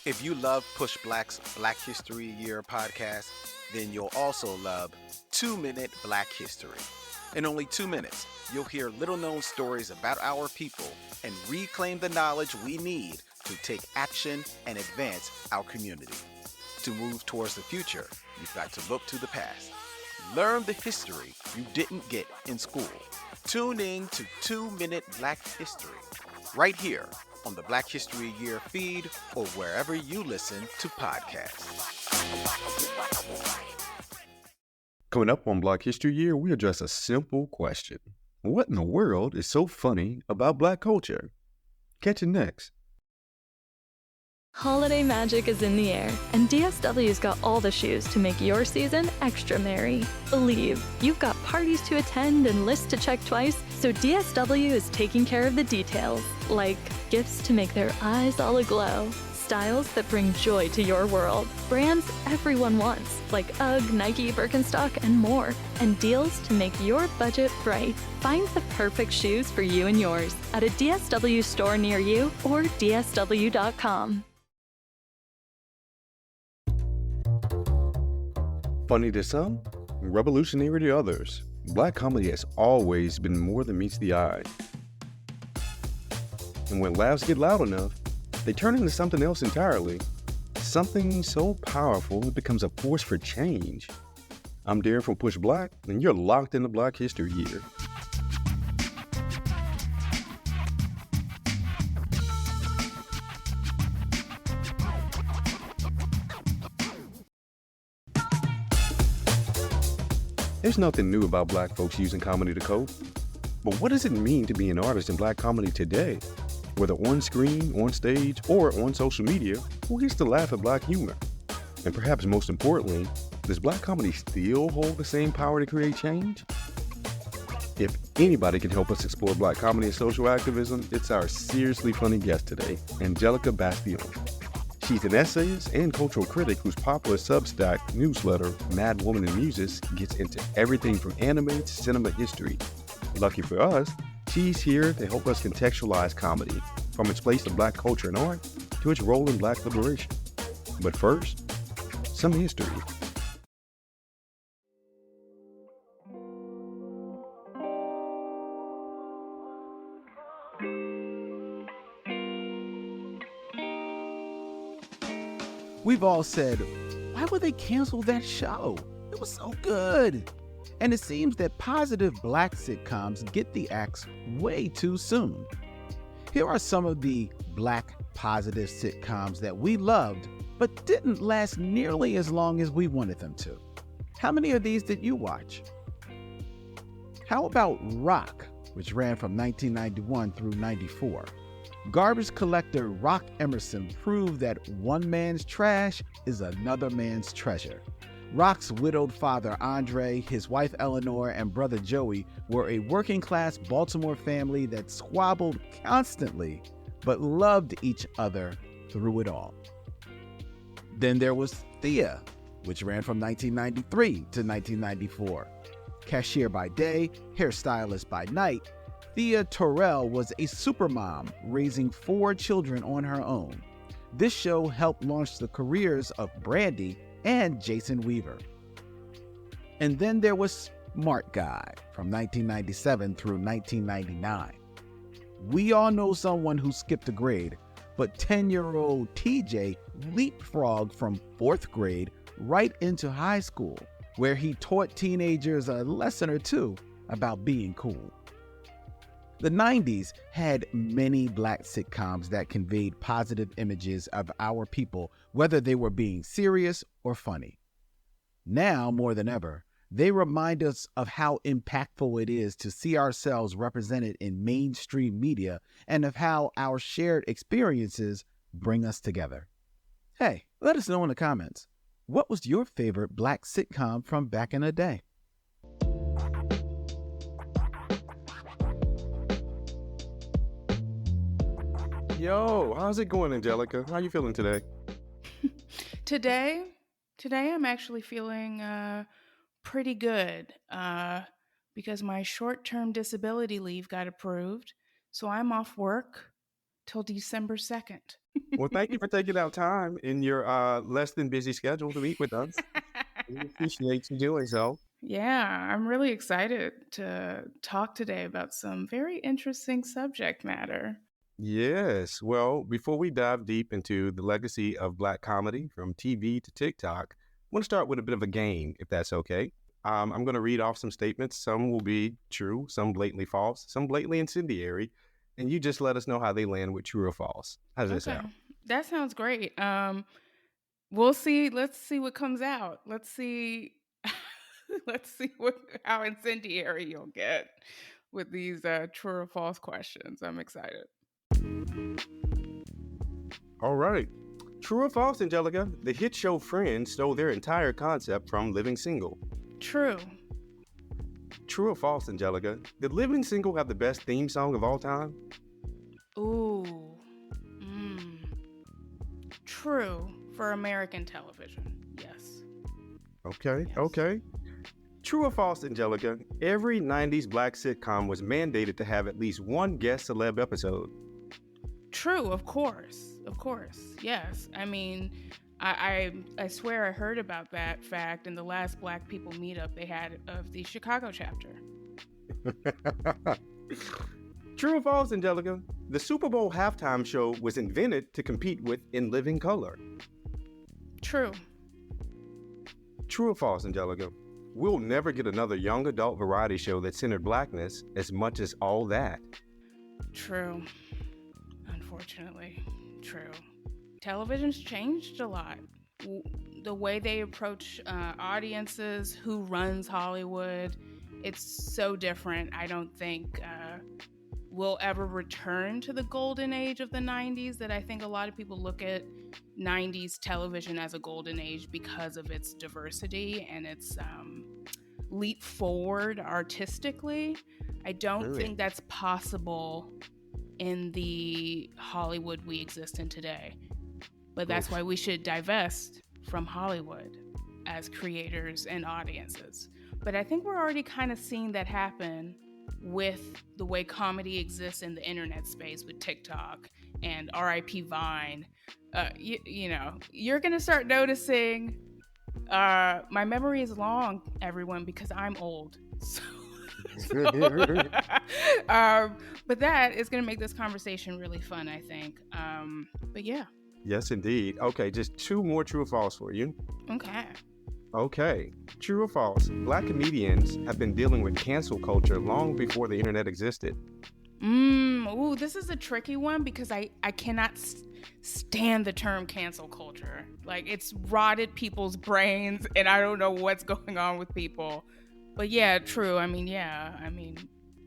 If you love Push Black's Black History Year podcast, then you'll also love 2 Minute Black History. In only 2 minutes, you'll hear little known stories about our people and reclaim the knowledge we need to take action and advance our community. To move towards the future, you've got to look to the past. Learn the history you didn't get in school. Tune in to 2 Minute Black History, right here on the Black History Year feed or wherever you listen to podcasts. Coming up on Black History Year, we address a simple question. What in the world is so funny about Black culture? Catch it next. Holiday magic is in the air, and DSW's got all the shoes to make your season extra merry. Believe, you've got parties to attend and lists to check twice, so DSW is taking care of the details, like gifts to make their eyes all aglow, styles that bring joy to your world, brands everyone wants, like UGG, Nike, Birkenstock, and more, and deals to make your budget bright. Find the perfect shoes for you and yours at a DSW store near you or dsw.com. Funny to some, revolutionary to others, Black comedy has always been more than meets the eye. And when laughs get loud enough, they turn into something else entirely. Something so powerful it becomes a force for change. I'm Darren from Push Black, and you're locked into Black History Year. There's nothing new about Black folks using comedy to cope. But what does it mean to be an artist in Black comedy today? Whether on screen, on stage, or on social media, who gets to laugh at Black humor? And perhaps most importantly, does Black comedy still hold the same power to create change? If anybody can help us explore Black comedy and social activism, it's our seriously funny guest today, Angelica Bastién. She's an essayist and cultural critic whose popular Substack newsletter, Mad Woman in Muses, gets into everything from anime to cinema history. Lucky for us, she's here to help us contextualize comedy, from its place in Black culture and art to its role in Black liberation. But first, some history. We've all said, why would they cancel that show? It was so good. And it seems that positive Black sitcoms get the axe way too soon. Here are some of the Black positive sitcoms that we loved, but didn't last nearly as long as we wanted them to. How many of these did you watch? How about Rock, which ran from 1991 through 94? Garbage collector Rock Emerson proved that one man's trash is another man's treasure. Rock's widowed father, Andre, his wife Eleanor, and brother Joey were a working-class Baltimore family that squabbled constantly, but loved each other through it all. Then there was Thea, which ran from 1993 to 1994. Cashier by day, hairstylist by night, Thea Terrell was a supermom raising 4 children on her own. This show helped launch the careers of Brandy and Jason Weaver. And then there was Smart Guy from 1997 through 1999. We all know someone who skipped a grade, but 10-year-old TJ leapfrogged from 4th grade right into high school, where he taught teenagers a lesson or two about being cool. The 90s had many Black sitcoms that conveyed positive images of our people, whether they were being serious or funny. Now, more than ever, they remind us of how impactful it is to see ourselves represented in mainstream media and of how our shared experiences bring us together. Hey, let us know in the comments. What was your favorite Black sitcom from back in the day? Yo, how's it going, Angelica? How you feeling today? Today I'm actually feeling pretty good because my short-term disability leave got approved. So I'm off work till December 2nd. Well, thank you for taking out time in your less than busy schedule to meet with us. We appreciate you doing so. Yeah, I'm really excited to talk today about some very interesting subject matter. Yes. Well, before we dive deep into the legacy of Black comedy from TV to TikTok, I want to start with a bit of a game, if that's okay. I'm going to read off some statements. Some will be true, some blatantly false, some blatantly incendiary, and you just let us know how they land with true or false. How does that Okay, sound? that sounds great. We'll see. Let's see what comes out. Let's see. Let's see how incendiary you'll get with these true or false questions. I'm excited. All right. True or false, Angelica? The hit show Friends stole their entire concept from Living Single. True. True or false, Angelica? Did Living Single have the best theme song of all time? Ooh. Mm. True for American television. Yes. Okay, Yes. okay. True or false, Angelica? Every 90s Black sitcom was mandated to have at least one guest celeb episode. True, of course. Of course. Yes. I mean, I swear I heard about that fact in the last Black People meetup they had of the Chicago chapter. True or false, Angelica? The Super Bowl halftime show was invented to compete with In Living Color. True. True or false, Angelica? We'll never get another young adult variety show that centered Blackness as much as All That. True. Unfortunately, true. Television's changed a lot. The way they approach audiences, who runs Hollywood, it's so different. I don't think we'll ever return to the golden age of the 90s that I think a lot of people look at 90s television as a golden age because of its diversity and its leap forward artistically. I don't think that's possible in the Hollywood we exist in today. But that's why we should divest from Hollywood as creators and audiences. But I think we're already kind of seeing that happen with the way comedy exists in the internet space with TikTok and RIP Vine. You know, you're going to start noticing my memory is long, everyone, because I'm old. But that is going to make this conversation really fun, I think. But yeah. Yes, indeed. Okay, just two more true or false for you. Okay. True or false? Black comedians have been dealing with cancel culture long before the internet existed. Ooh, this is a tricky one because I cannot stand the term cancel culture. Like, it's rotted people's brains and I don't know what's going on with people. But yeah, true.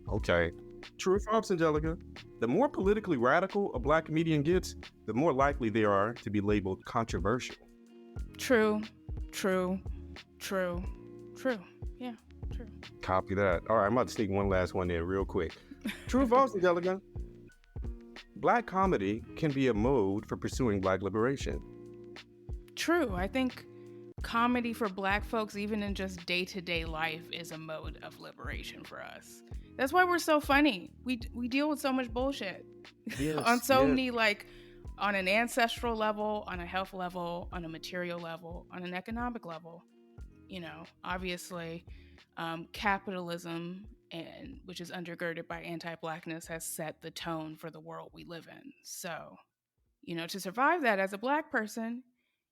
Okay. True or false, Angelica? The more politically radical a Black comedian gets, the more likely they are to be labeled controversial. True. Yeah, true. Copy that. All right, I'm about to sneak one last one in real quick. True or false, Angelica? Black comedy can be a mode for pursuing Black liberation. True. I think comedy for Black folks, even in just day-to-day life, is a mode of liberation for us. That's why we're so funny. We deal with so much bullshit. Yes, on so many, like, on an ancestral level, on a health level, on a material level, on an economic level. You know, obviously, capitalism, and which is undergirded by anti-Blackness, has set the tone for the world we live in. So, you know, to survive that as a Black person,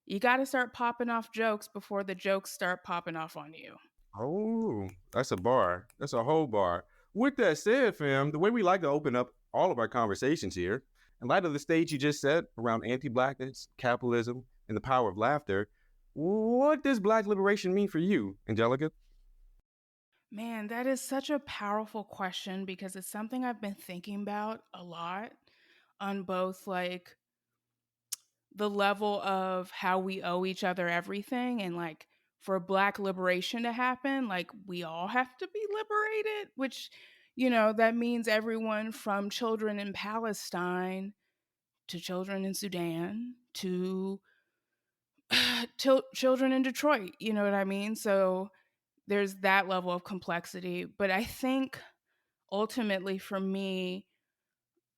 you got to start popping off jokes before the jokes start popping off on you. Oh, that's a bar. That's a whole bar. With that said, fam, the way we like to open up all of our conversations here, in light of the stage you just set around anti-Blackness, capitalism, and the power of laughter, what does Black liberation mean for you, Angelica? Man, that is such a powerful question because it's something I've been thinking about a lot on both, like, the level of how we owe each other everything, and, like, for Black liberation to happen, like, we all have to be liberated, which, you know, that means everyone from children in Palestine to children in Sudan to children in Detroit, you know what I mean? So there's that level of complexity. But I think ultimately for me,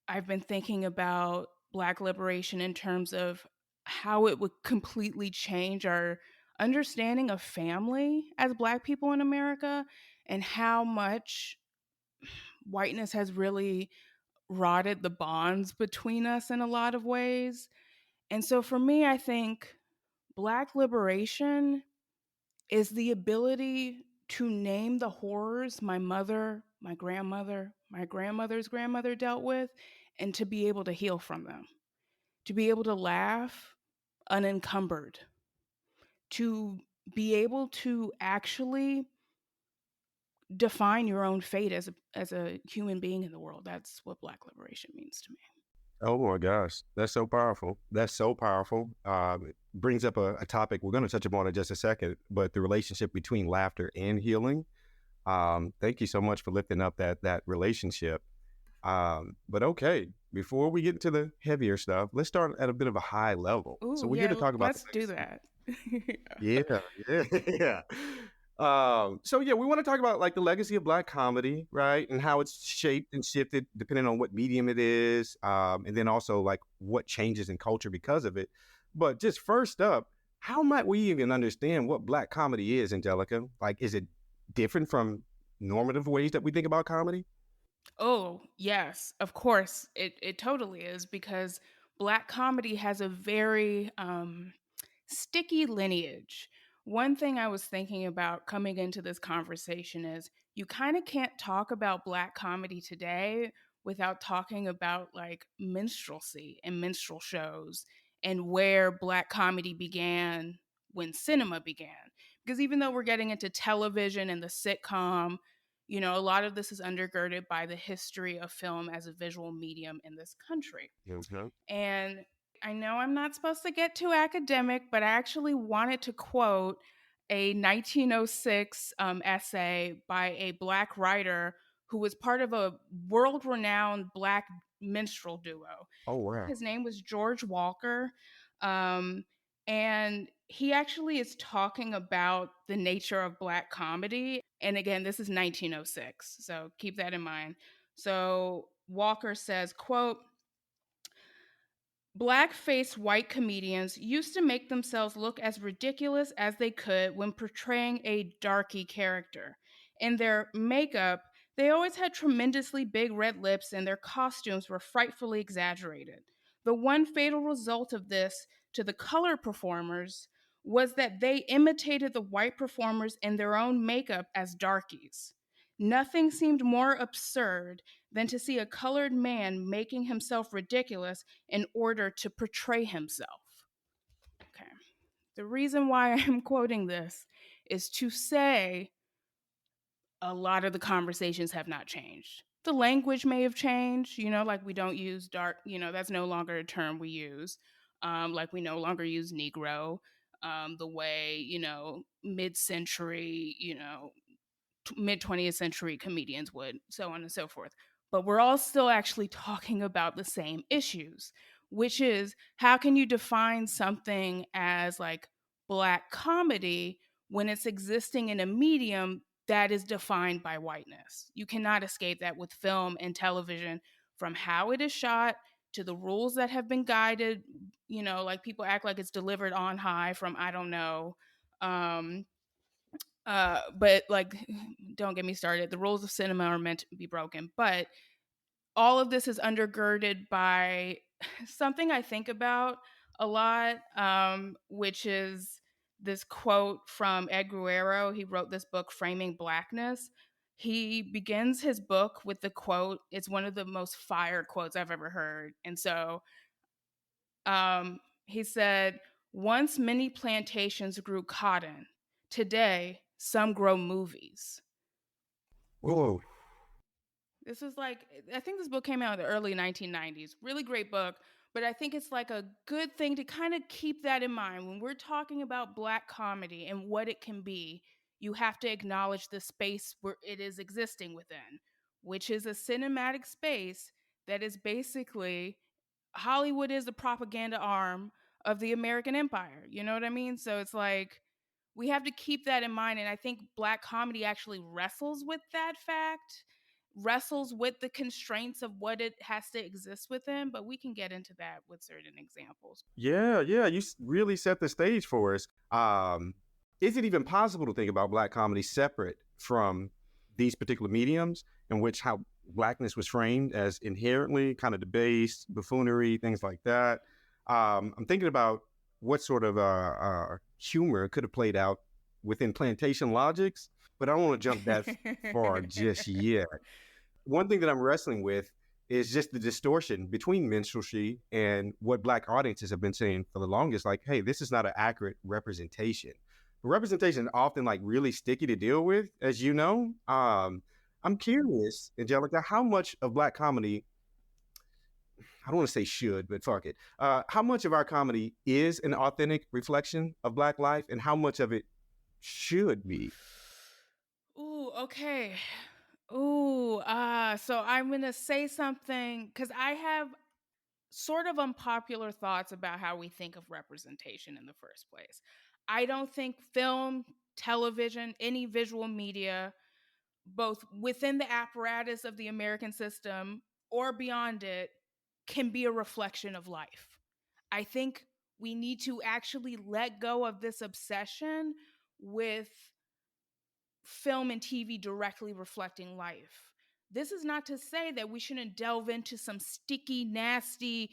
I've been thinking about Black liberation in terms of how it would completely change our understanding of family as Black people in America, and how much whiteness has really rotted the bonds between us in a lot of ways. And so for me, I think Black liberation is the ability to name the horrors my mother, my grandmother, my grandmother's grandmother dealt with, and to be able to heal from them, to be able to laugh unencumbered, to be able to actually define your own fate as a human being in the world. That's what Black liberation means to me. Oh my gosh, that's so powerful. That's so powerful. It brings up a topic we're going to touch upon in just a second, but the relationship between laughter and healing. Thank you so much for lifting up that relationship. But okay, before we get into the heavier stuff, let's start at a bit of a high level. Ooh, So we're here yeah, to talk about let's do that. yeah, yeah, yeah. So yeah, we want to talk about like the legacy of Black comedy, right, and how it's shaped and shifted depending on what medium it is, and then also like what changes in culture because of it. But just first up, how might we even understand what Black comedy is, Angelica? Like, is it different from normative ways that we think about comedy? Oh, yes, of course. It totally is, because Black comedy has a very sticky lineage. One thing I was thinking about coming into this conversation is you kind of can't talk about Black comedy today without talking about like minstrelsy and minstrel shows and where Black comedy began when cinema began. Because even though we're getting into television and the sitcom, a lot of this is undergirded by the history of film as a visual medium in this country. Okay. And I know I'm not supposed to get too academic, but I actually wanted to quote a 1906 essay by a Black writer who was part of a world renowned Black minstrel duo. Oh wow. His name was George Walker. Um, and he actually is talking about the nature of Black comedy. And again, this is 1906, so keep that in mind. So Walker says, quote, Black-faced white comedians used to make themselves look as ridiculous as they could when portraying a darky character. In their makeup, they always had tremendously big red lips and their costumes were frightfully exaggerated. The one fatal result of this to the color performers was that they imitated the white performers in their own makeup as darkies. Nothing seemed more absurd than to see a colored man making himself ridiculous in order to portray himself. Okay. The reason why I'm quoting this is to say a lot of the conversations have not changed. The language may have changed, like we don't use dark, that's no longer a term we use. Like we no longer use Negro the way, mid century, mid 20th century comedians would, so on and so forth. But we're all still actually talking about the same issues, which is how can you define something as like Black comedy when it's existing in a medium that is defined by whiteness? You cannot escape that with film and television, from how it is shot to the rules that have been guided, like people act like it's delivered on high from, I don't know. But like, don't get me started. The rules of cinema are meant to be broken, but all of this is undergirded by something I think about a lot, which is this quote from Ed Guerrero. He wrote this book, Framing Blackness. He begins his book with the quote. It's one of the most fire quotes I've ever heard. And so he said, once many plantations grew cotton. Today, some grow movies. Whoa. This is like, I think this book came out in the early 1990s. Really great book, but I think it's like a good thing to kind of keep that in mind. When we're talking about Black comedy and what it can be, you have to acknowledge the space where it is existing within, which is a cinematic space that is basically, Hollywood is the propaganda arm of the American empire. You know what I mean? So it's like, we have to keep that in mind. And I think Black comedy actually wrestles with that fact wrestles with the constraints of what it has to exist within, but we can get into that with certain examples. Yeah, you really set the stage for us. Is it even possible to think about Black comedy separate from these particular mediums in which how Blackness was framed as inherently kind of debased, buffoonery, things like that? I'm thinking about what sort of humor could have played out within plantation logics, but I don't want to jump that far just yet. One thing that I'm wrestling with is just the distortion between minstrelsy and what Black audiences have been saying for the longest. Like, hey, this is not an accurate representation. But representation is often like really sticky to deal with, as you know. I'm curious, Angelica, how much of Black comedy, I don't want to say should, but fuck it. How much of our comedy is an authentic reflection of Black life, and how much of it should be? Ooh, okay. Ooh, so I'm gonna say something because I have sort of unpopular thoughts about how we think of representation in the first place. I don't think film, television, any visual media, both within the apparatus of the American system or beyond it, can be a reflection of life. I think we need to actually let go of this obsession with film and TV directly reflecting life. This is not to say that we shouldn't delve into some sticky, nasty,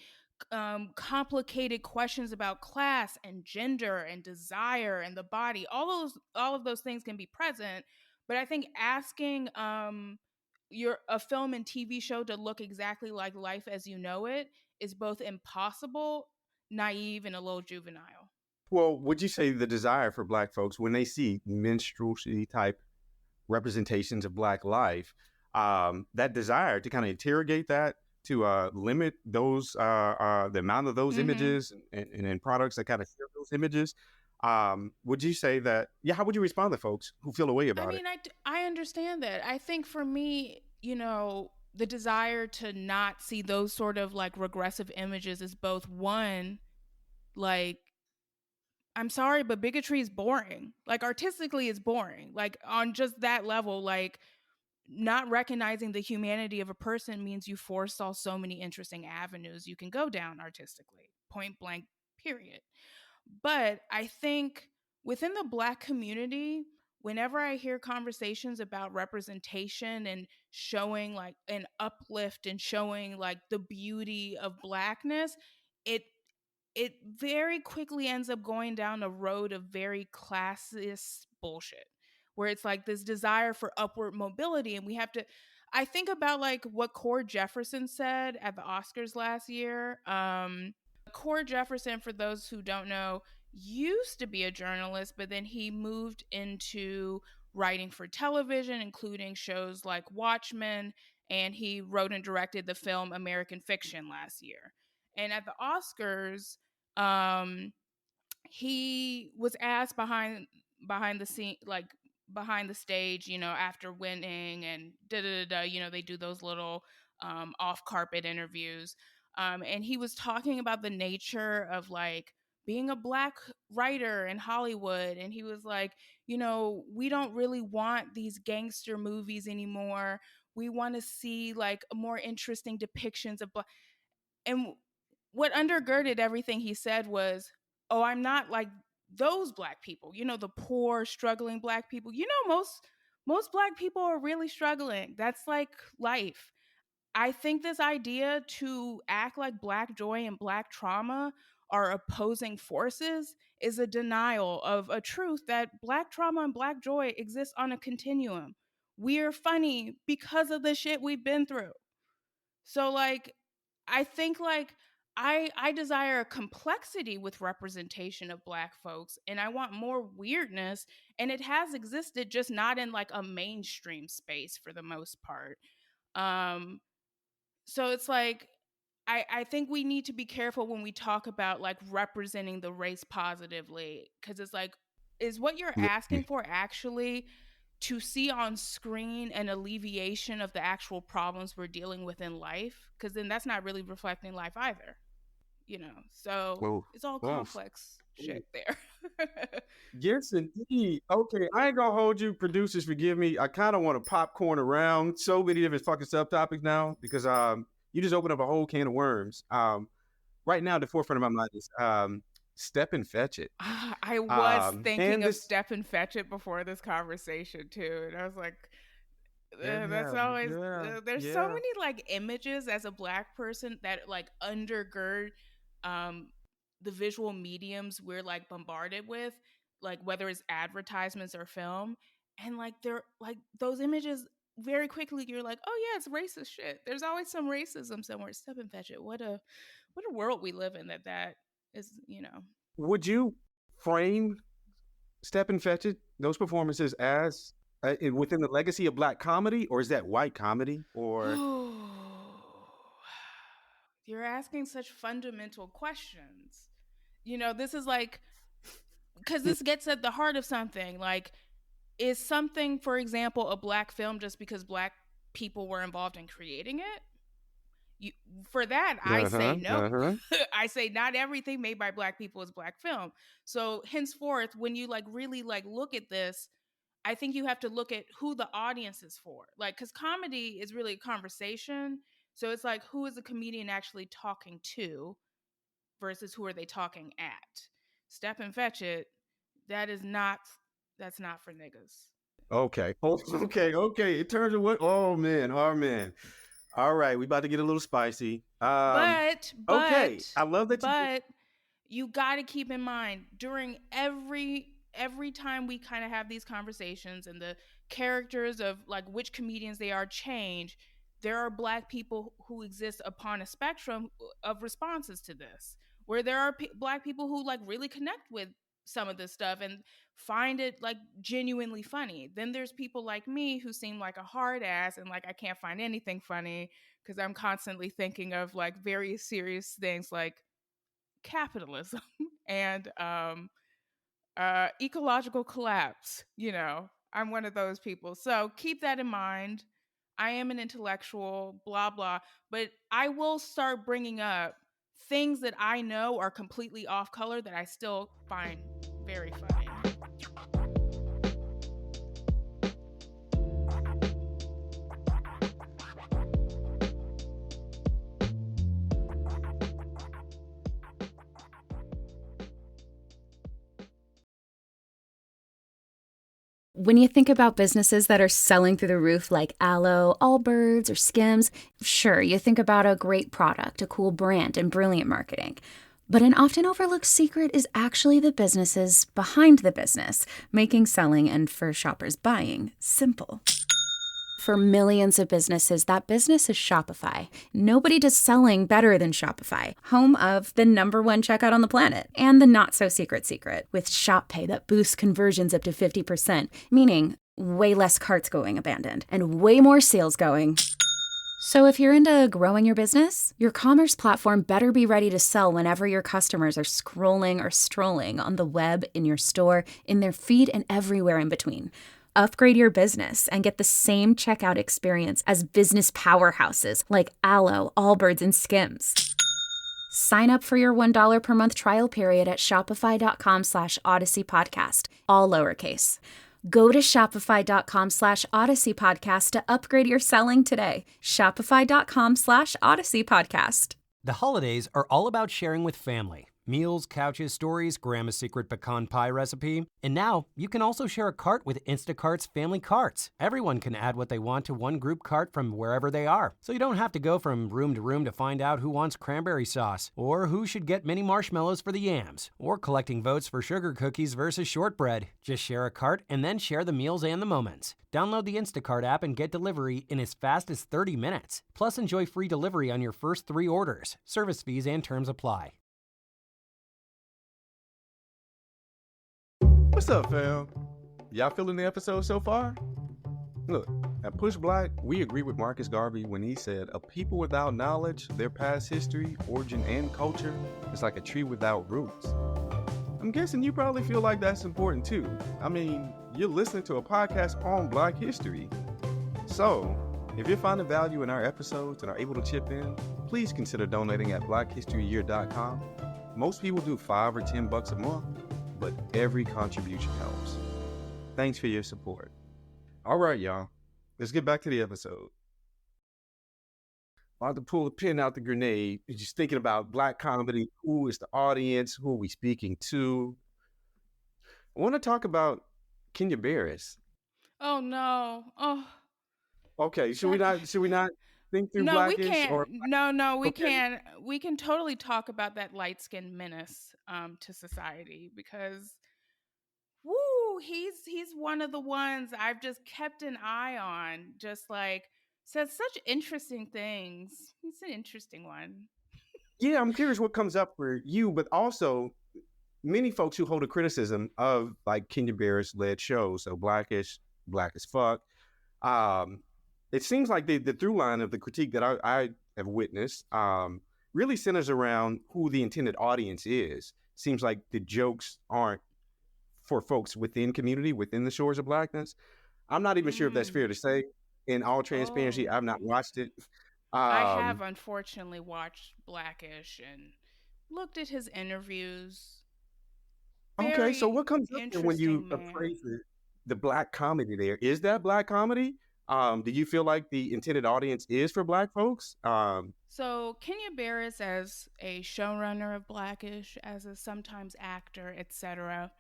complicated questions about class and gender and desire and the body. All of those things can be present, but I think asking a film and TV show to look exactly like life as you know it is both impossible, naive, and a little juvenile. Well, would you say the desire for Black folks when they see minstrelsy type representations of Black life, that desire to kind of interrogate that, to limit those, the amount of those images and products that kind of share those images, would you say that, how would you respond to folks who feel a way about it? I understand that. I think for me, the desire to not see those sort of like regressive images is both one, like, I'm sorry, but bigotry is boring. Like, artistically, it's boring. Like, on just that level, like, not recognizing the humanity of a person means you foresaw so many interesting avenues you can go down artistically, point blank, period. But I think within the Black community, whenever I hear conversations about representation and showing like an uplift and showing like the beauty of Blackness, it very quickly ends up going down a road of very classist bullshit, where it's like this desire for upward mobility. And we have to, I think about like what Cord Jefferson said at the Oscars last year. Cord Jefferson, for those who don't know, used to be a journalist, but then he moved into writing for television, including shows like Watchmen, and he wrote and directed the film American Fiction last year. And at the Oscars, he was asked behind the scene, like behind the stage, after winning and they do those little off carpet interviews, and he was talking about the nature of like being a Black writer in Hollywood, and he was like, we don't really want these gangster movies anymore. We want to see like more interesting depictions of Black. And what undergirded everything he said was, oh, I'm not like those Black people, the poor, struggling Black people. Most Black people are really struggling. That's like life. I think this idea to act like Black joy and Black trauma are opposing forces is a denial of a truth that Black trauma and Black joy exist on a continuum. We're funny because of the shit we've been through. So like, I think like I desire a complexity with representation of Black folks, and I want more weirdness, and it has existed, just not in like a mainstream space for the most part. So it's like I think we need to be careful when we talk about like representing the race positively, because it's like, is what you're asking for actually to see on screen an alleviation of the actual problems we're dealing with in life? Because then that's not really reflecting life either. So Whoa. it's all Whoa. complex shit there. Yes, indeed. Okay, I ain't gonna hold you. Producers, forgive me. I kind of want to popcorn around so many different fucking subtopics now because you just opened up a whole can of worms. Right now, the forefront of my mind is Step and Fetch It. I was thinking of this, Step and Fetch It before this conversation too, and I was like, that's yeah, always there's so yeah. many like images as a Black person that like undergird the visual mediums we're like bombarded with, like whether it's advertisements or film, and like they're like those images very quickly you're like, oh yeah, it's racist shit. There's always some racism somewhere. Step and Fetch It. What a world we live in that is, Would you frame Step and Fetch It, those performances, as within the legacy of Black comedy, or is that white comedy? Or you're asking such fundamental questions. This is like, because this gets at the heart of something. Like, is something, for example, a Black film just because Black people were involved in creating it? For that, I say no. I say not everything made by Black people is Black film. So henceforth, when you like really like look at this, I think you have to look at who the audience is for. Like, because comedy is really a conversation. So it's like, who is the comedian actually talking to versus who are they talking at? Step and Fetch It, that's not for niggas. Okay. In terms of what? Oh man. All right, we about to get a little spicy. But okay, I love that. But you got to keep in mind during every time we kind of have these conversations and the characters of like which comedians they are change, there are Black people who exist upon a spectrum of responses to this, where there are Black people who like really connect with some of this stuff and find it like genuinely funny. Then there's people like me who seem like a hard ass and like I can't find anything funny because I'm constantly thinking of like very serious things like capitalism and ecological collapse. I'm one of those people. So keep that in mind. I am an intellectual, blah, blah, but I will start bringing up things that I know are completely off color that I still find very funny. When you think about businesses that are selling through the roof like Aloe, Allbirds, or Skims, sure, you think about a great product, a cool brand, and brilliant marketing. But an often overlooked secret is actually the businesses behind the business, making selling and for shoppers buying simple. For millions of businesses, that business is Shopify. Nobody does selling better than Shopify, home of the #1 checkout on the planet, and the not-so-secret secret, with Shop Pay that boosts conversions up to 50%, meaning way less carts going abandoned, and way more sales going. So if you're into growing your business, your commerce platform better be ready to sell whenever your customers are scrolling or strolling on the web, in your store, in their feed, and everywhere in between. Upgrade your business and get the same checkout experience as business powerhouses like Aloe, Allbirds, and Skims. Sign up for your $1 per month trial period at shopify.com/Odyssey Podcast, all lowercase. Go to shopify.com/Odyssey Podcast to upgrade your selling today. Shopify.com/Odyssey Podcast. The holidays are all about sharing with family. Meals, couches, stories, Grandma's secret pecan pie recipe. And now, you can also share a cart with Instacart's Family Carts. Everyone can add what they want to one group cart from wherever they are. So you don't have to go from room to room to find out who wants cranberry sauce, or who should get mini marshmallows for the yams, or collecting votes for sugar cookies versus shortbread. Just share a cart and then share the meals and the moments. Download the Instacart app and get delivery in as fast as 30 minutes. Plus, enjoy free delivery on your first 3 orders. Service fees and terms apply. What's up, fam? Y'all feeling the episode so far? Look, at Push Black, we agree with Marcus Garvey when he said, a people without knowledge, their past history, origin, and culture is like a tree without roots. I'm guessing you probably feel like that's important too. I mean, you're listening to a podcast on Black history. So, if you're finding value in our episodes and are able to chip in, please consider donating at blackhistoryyear.com. Most people do $5 or $10 a month, but every contribution helps. Thanks for your support. All right, y'all. Let's get back to the episode. I had to pull a pin out the grenade. Just thinking about Black comedy. Who is the audience? Who are we speaking to? I want to talk about Kenya Barris. Oh no! Oh, Okay, should we not think through no, we Blackish? can't. Or No, we okay. can. We can totally talk about that light-skinned menace to society because, woo, he's one of the ones I've just kept an eye on. Just like says such interesting things. He's an interesting one. Yeah, I'm curious what comes up for you, but also many folks who hold a criticism of like Kenya Barris led shows, so Blackish, Black as Fuck. It seems like the through line of the critique that I have witnessed really centers around who the intended audience is. Seems like the jokes aren't for folks within community, within the shores of Blackness. I'm not even sure if that's fair to say. In all transparency, I've not watched it. I have unfortunately watched Blackish and looked at his interviews. Okay, so what comes up there when you Interesting man. appraise the Black comedy there? Is that Black comedy? Do you feel like the intended audience is for Black folks? So Kenya Barris as a showrunner of Blackish, as a sometimes actor, etc.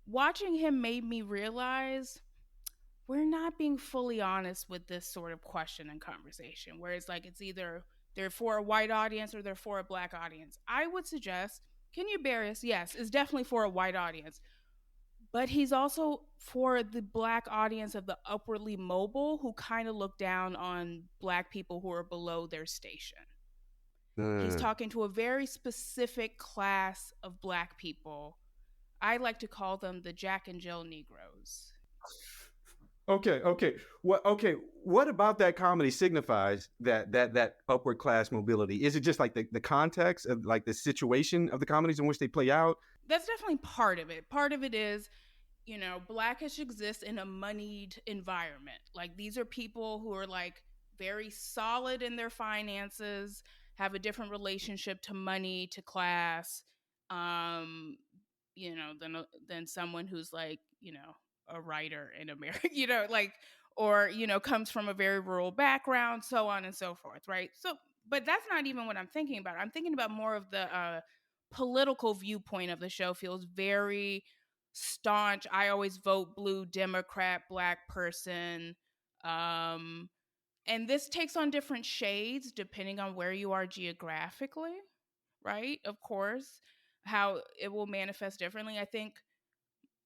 Watching him made me realize we're not being fully honest with this sort of question and conversation, where it's like it's either they're for a white audience or they're for a Black audience. I would suggest Kenya Barris, yes, is definitely for a white audience, but he's also for the Black audience of the upwardly mobile who kind of look down on Black people who are below their station. He's talking to a very specific class of Black people. I like to call them the Jack and Jill Negroes. Okay. What about that comedy signifies that upward class mobility? Is it just like the context of like the situation of the comedies in which they play out? That's definitely part of it. Part of it is, Blackish exists in a moneyed environment. Like these are people who are like very solid in their finances, have a different relationship to money, to class, than someone who's like, a writer in America, or, comes from a very rural background, so on and so forth, right? So, but that's not even what I'm thinking about. I'm thinking about more of the political viewpoint of the show. Feels very staunch. I always vote blue, Democrat, Black person. And this takes on different shades depending on where you are geographically, right? Of course, how it will manifest differently. I think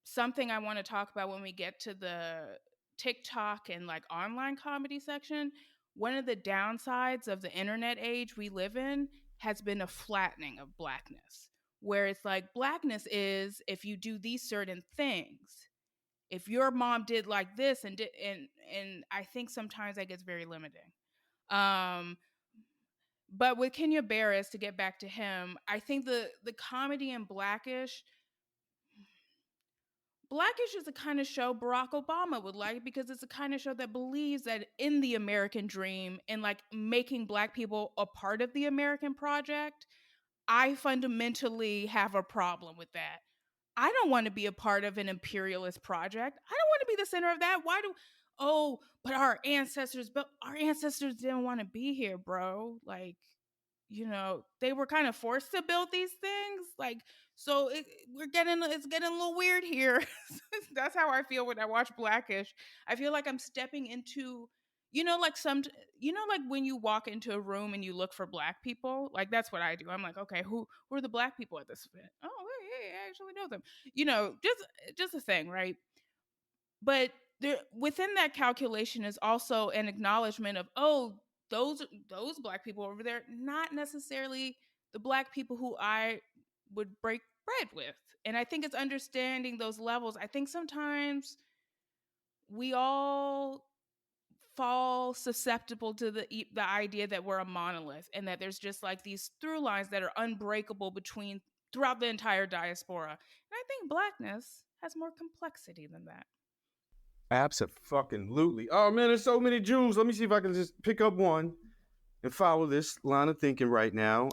something I want to talk about when we get to the TikTok and like online comedy section, one of the downsides of the internet age we live in has been a flattening of Blackness, where it's like Blackness is if you do these certain things. If your mom did like this and I think sometimes that gets very limiting. But with Kenya Barris, to get back to him, I think the comedy in Blackish is the kind of show Barack Obama would like, because it's the kind of show that believes that in the American dream and like making Black people a part of the American project. I fundamentally have a problem with that. I don't want to be a part of an imperialist project. I don't want to be the center of that. But our ancestors didn't want to be here, bro. Like, they were kind of forced to build these things. Like, so it's getting a little weird here. That's how I feel when I watch Blackish. I feel like I'm stepping into, like when you walk into a room and you look for Black people, like that's what I do. I'm like, okay, who are the Black people at this event? Oh, hey, I actually know them. Just a thing, right? But within that calculation is also an acknowledgement of, those Black people over there, not necessarily the Black people who I would break bread with. And I think it's understanding those levels. I think sometimes we all fall susceptible to the idea that we're a monolith and that there's just like these through lines that are unbreakable throughout the entire diaspora. And I think Blackness has more complexity than that. Absolutely. Oh man, there's so many jewels. Let me see if I can just pick up one. and follow this line of thinking right now.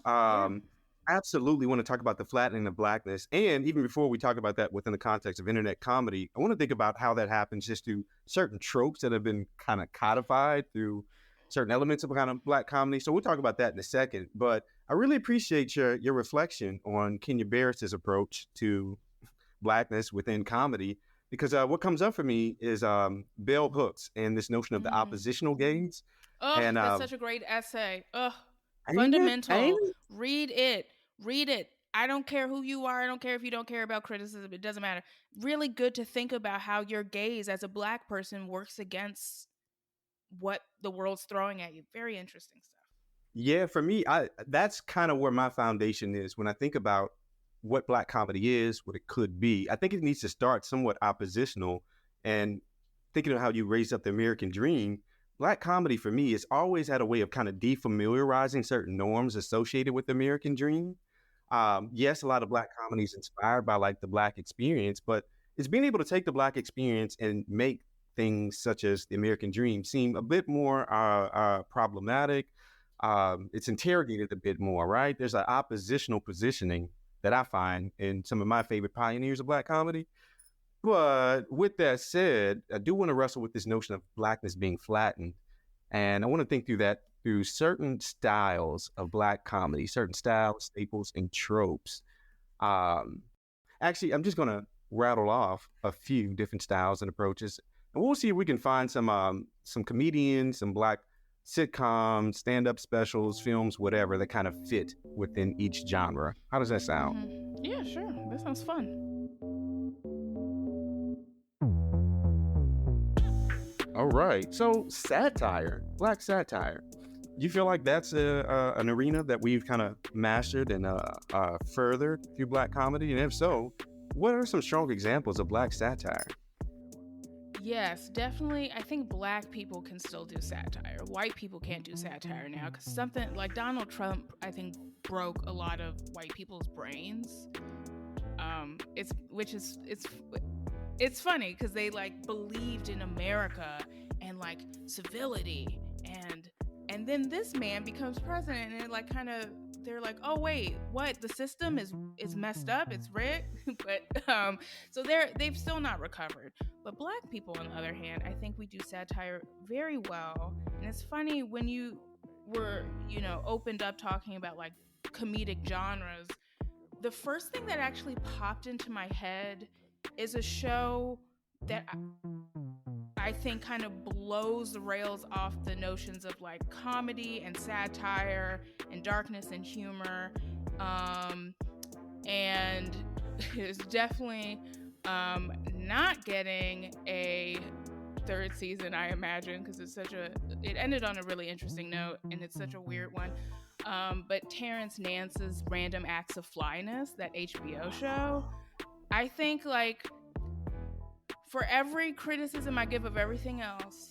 Absolutely want to talk about the flattening of blackness. And even before we talk about that within the context of internet comedy, I want to think about how that happens just through certain tropes that have been kind of codified through certain elements of kind of black comedy. So we'll talk about that in a second. But I really appreciate your reflection on Kenya Barris's approach to blackness within comedy, because what comes up for me is bell hooks and this notion of the oppositional gaze. Oh, And that's such a great essay. Ugh, ain't fundamental. it? Read it. Read it. I don't care who you are. I don't care if you don't care about criticism. It doesn't matter. Really good to think about how your gaze as a black person works against what the world's throwing at you. Very interesting stuff. Yeah, for me, that's kind of where my foundation is when I think about what black comedy is, what it could be. I think it needs to start somewhat oppositional, and thinking of how you raised up the American dream. Black comedy for me has always had a way of kind of defamiliarizing certain norms associated with the American dream. Yes, a lot of black comedy is inspired by like the black experience, but it's being able to take the black experience and make things such as the American dream seem a bit more problematic. It's interrogated a bit more, right? There's an oppositional positioning that I find in some of my favorite pioneers of black comedy. But with that said, I do want to wrestle with this notion of blackness being flattened. And I want to think through that through certain styles of black comedy, certain styles, staples, and tropes. Actually, I'm just going to rattle off a few different styles and approaches, and we'll see if we can find some comedians, some black sitcoms, stand-up specials, films, whatever that kind of fit within each genre. How does that sound? Yeah, sure. That sounds fun. All right. So satire, black satire. You feel like that's an arena that we've kind of mastered and furthered through black comedy? And if so, what are some strong examples of black satire? Yes, definitely. I think black people can still do satire. White people can't do satire now because something like Donald Trump, I think, broke a lot of white people's brains. It's funny because they like believed in America and like civility, and then this man becomes president, and it like kind of they're like, oh wait, what? The system is messed up, it's rigged. But so they've still not recovered. But black people, on the other hand, I think we do satire very well. And it's funny when you were, opened up talking about like comedic genres. The first thing that actually popped into my head is a show that I think kind of blows the rails off the notions of like comedy and satire and darkness and humor. And it's definitely not getting a third season, I imagine, because it ended on a really interesting note and it's such a weird one. But Terrence Nance's Random Acts of Flyness, that HBO show, I think like for every criticism I give of everything else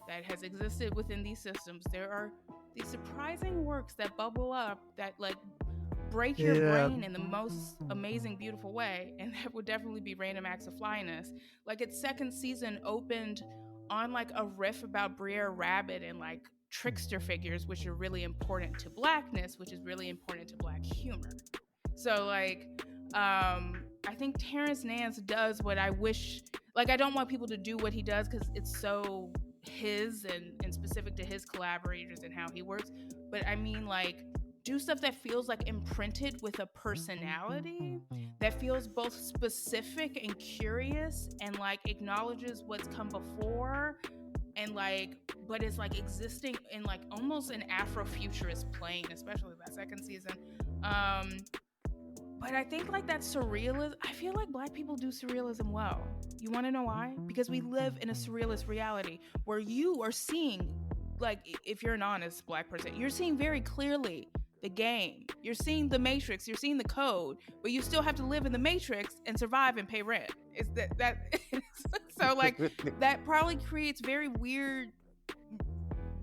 that has existed within these systems, there are these surprising works that bubble up that like break your brain in the most amazing, beautiful way. And that would definitely be Random Acts of Flyness. Like its second season opened on like a riff about Brer Rabbit and like trickster figures, which are really important to blackness, which is really important to black humor. So like, I think Terrence Nance does what I wish, like I don't want people to do what he does because it's so his and specific to his collaborators and how he works. But I mean like, do stuff that feels like imprinted with a personality that feels both specific and curious and like acknowledges what's come before and like, but is like existing in like almost an Afrofuturist plane, especially that second season. But I think like that surrealism, I feel like black people do surrealism well. You want to know why? Because we live in a surrealist reality where you are seeing, like if you're an honest black person, you're seeing very clearly the game. You're seeing the matrix, you're seeing the code, but you still have to live in the matrix and survive and pay rent. It's that so like that probably creates very weird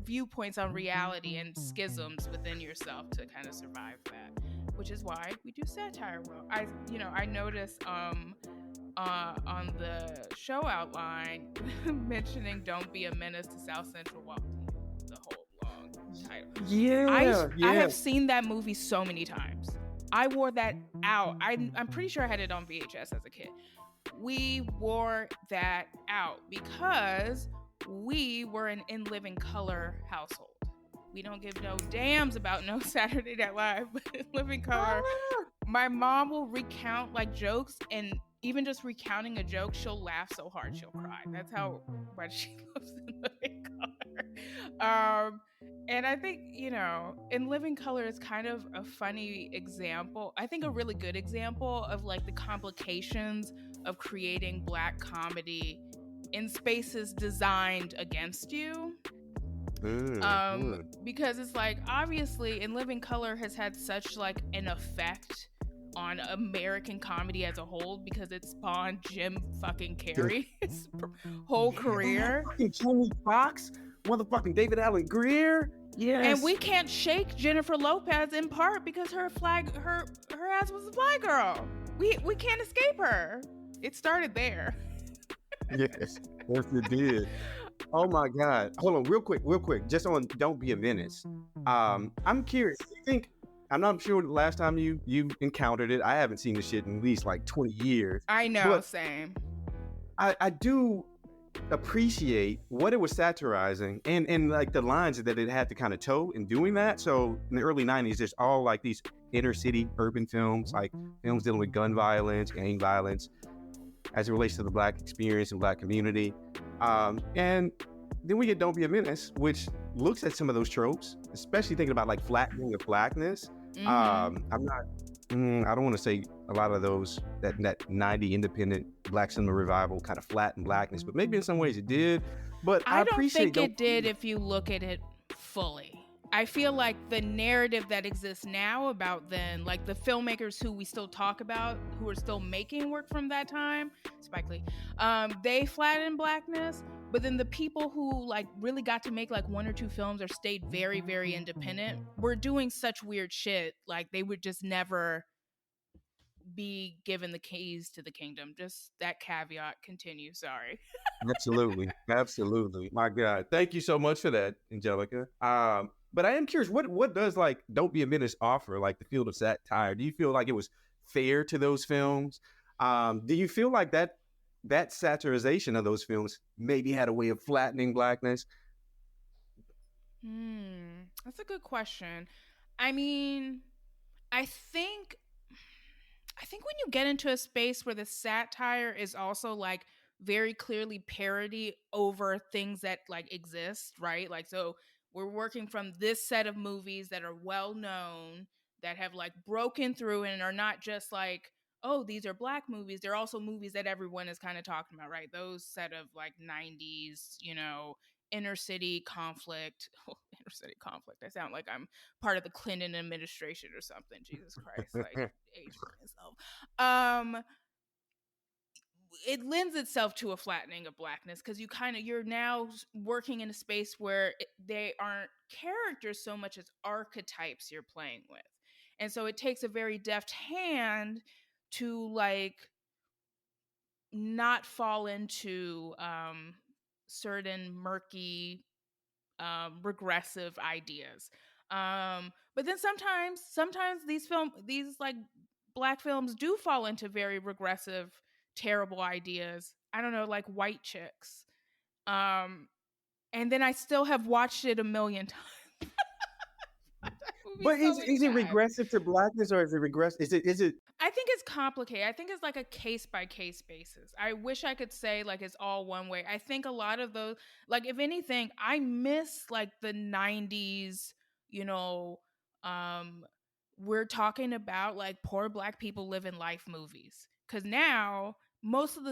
viewpoints on reality and schisms within yourself to kind of survive that, which is why we do satire well. I noticed on the show outline mentioning "Don't be a menace to South Central" while the whole long. title. Yeah, I have seen that movie so many times. I wore that out. I'm pretty sure I had it on VHS as a kid. We wore that out because we were an In Living Color household. We don't give no damns about no Saturday Night Live, but In Living Color, my mom will recount like jokes, and even just recounting a joke, she'll laugh so hard she'll cry. That's how much she loves In Living Color. And I think, In Living Color is kind of a funny example. I think a really good example of like the complications of creating Black comedy in spaces designed against you. Because it's like, obviously In Living Color has had such like an effect on American comedy as a whole because it spawned Jim fucking Carrey's whole career. Fucking Jamie Foxx, motherfucking David Allen Greer. Yes. And we can't shake Jennifer Lopez in part because her ass was a fly girl. We can't escape her. It started there. Yes, it did. Oh my God. Hold on, real quick. Just on Don't Be a Menace. I'm curious. I'm not sure the last time you encountered it. I haven't seen this shit in at least like 20 years. I know, same. I do appreciate what it was satirizing and like the lines that it had to kind of toe in doing that. So in the early 90s, there's all like these inner city urban films, like films dealing with gun violence, gang violence, as it relates to the Black experience and Black community. And then we get Don't Be a Menace, which looks at some of those tropes, especially thinking about like flattening of Blackness. I don't want to say a lot of those, that 90 independent Black cinema revival kind of flattened Blackness, but maybe in some ways it did. But I don't think it did if you look at it fully. I feel like the narrative that exists now about then, like the filmmakers who we still talk about, who are still making work from that time, Spike Lee, they flattened Blackness, but then the people who like really got to make like one or two films or stayed very, very independent were doing such weird shit, like they would just never be given the keys to the kingdom. Just that caveat. Continue, sorry. Absolutely. My God. Thank you so much for that, Angelica. But I am curious, what does like Don't Be a Menace offer, like the field of satire? Do you feel like it was fair to those films? Do you feel like that satirization of those films maybe had a way of flattening Blackness? That's a good question. I mean, I think when you get into a space where the satire is also like very clearly parody over things that like exist, right? Like, so we're working from this set of movies that are well known, that have like broken through and are not just like, oh, these are Black movies. They're also movies that everyone is kind of talking about, right? Those set of like 90s, inner city conflict. Inner city conflict. I sound like I'm part of the Clinton administration or something. Jesus Christ, like aging myself. It lends itself to a flattening of Blackness because you're now working in a space where they aren't characters so much as archetypes you're playing with. And so it takes a very deft hand to like not fall into certain murky regressive ideas. But then sometimes these like Black films do fall into very regressive, terrible ideas. I don't know, like White Chicks. And then I still have watched it a million times. But is it regressive to Blackness, or is it Is it? I think it's complicated. I think it's like a case by case basis. I wish I could say like it's all one way. I think a lot of those, like if anything, I miss like the 90s, we're talking about like poor Black people living life movies. Cause now most of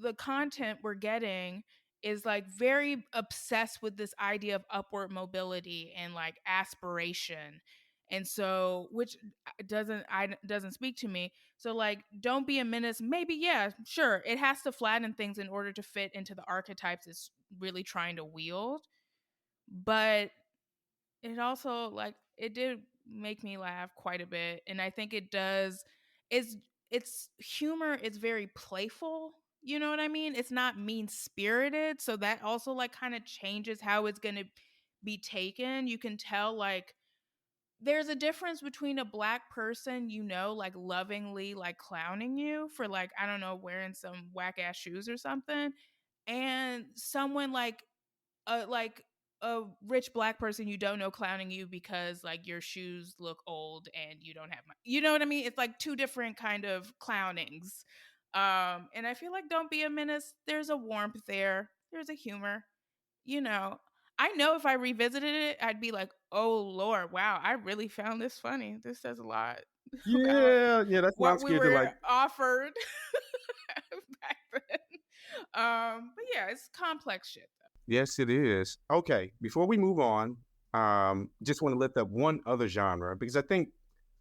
the content we're getting is like very obsessed with this idea of upward mobility and like aspiration. And so, which doesn't speak to me. So like, Don't Be a Menace, maybe, yeah, sure. It has to flatten things in order to fit into the archetypes it's really trying to wield. But it also, like, it did make me laugh quite a bit. And I think it does, it's humor is very playful. You know what I mean? It's not mean-spirited. So that also like kind of changes how it's going to be taken. You can tell like there's a difference between a Black person, like lovingly like clowning you for like, I don't know, wearing some whack ass shoes or something, and someone like a rich Black person you don't know clowning you because like your shoes look old and you don't have money. You know what I mean? It's like two different kind of clownings. And I feel like Don't Be a Menace, there's a warmth there. There's a humor. You know, I know if I revisited it, I'd be like, "Oh Lord, wow, I really found this funny. This says a lot about Yeah, that's why I'm what we scared to were like. offered back then." But yeah, it's complex shit. Yes, it is. Okay, before we move on, just want to lift up one other genre because I think,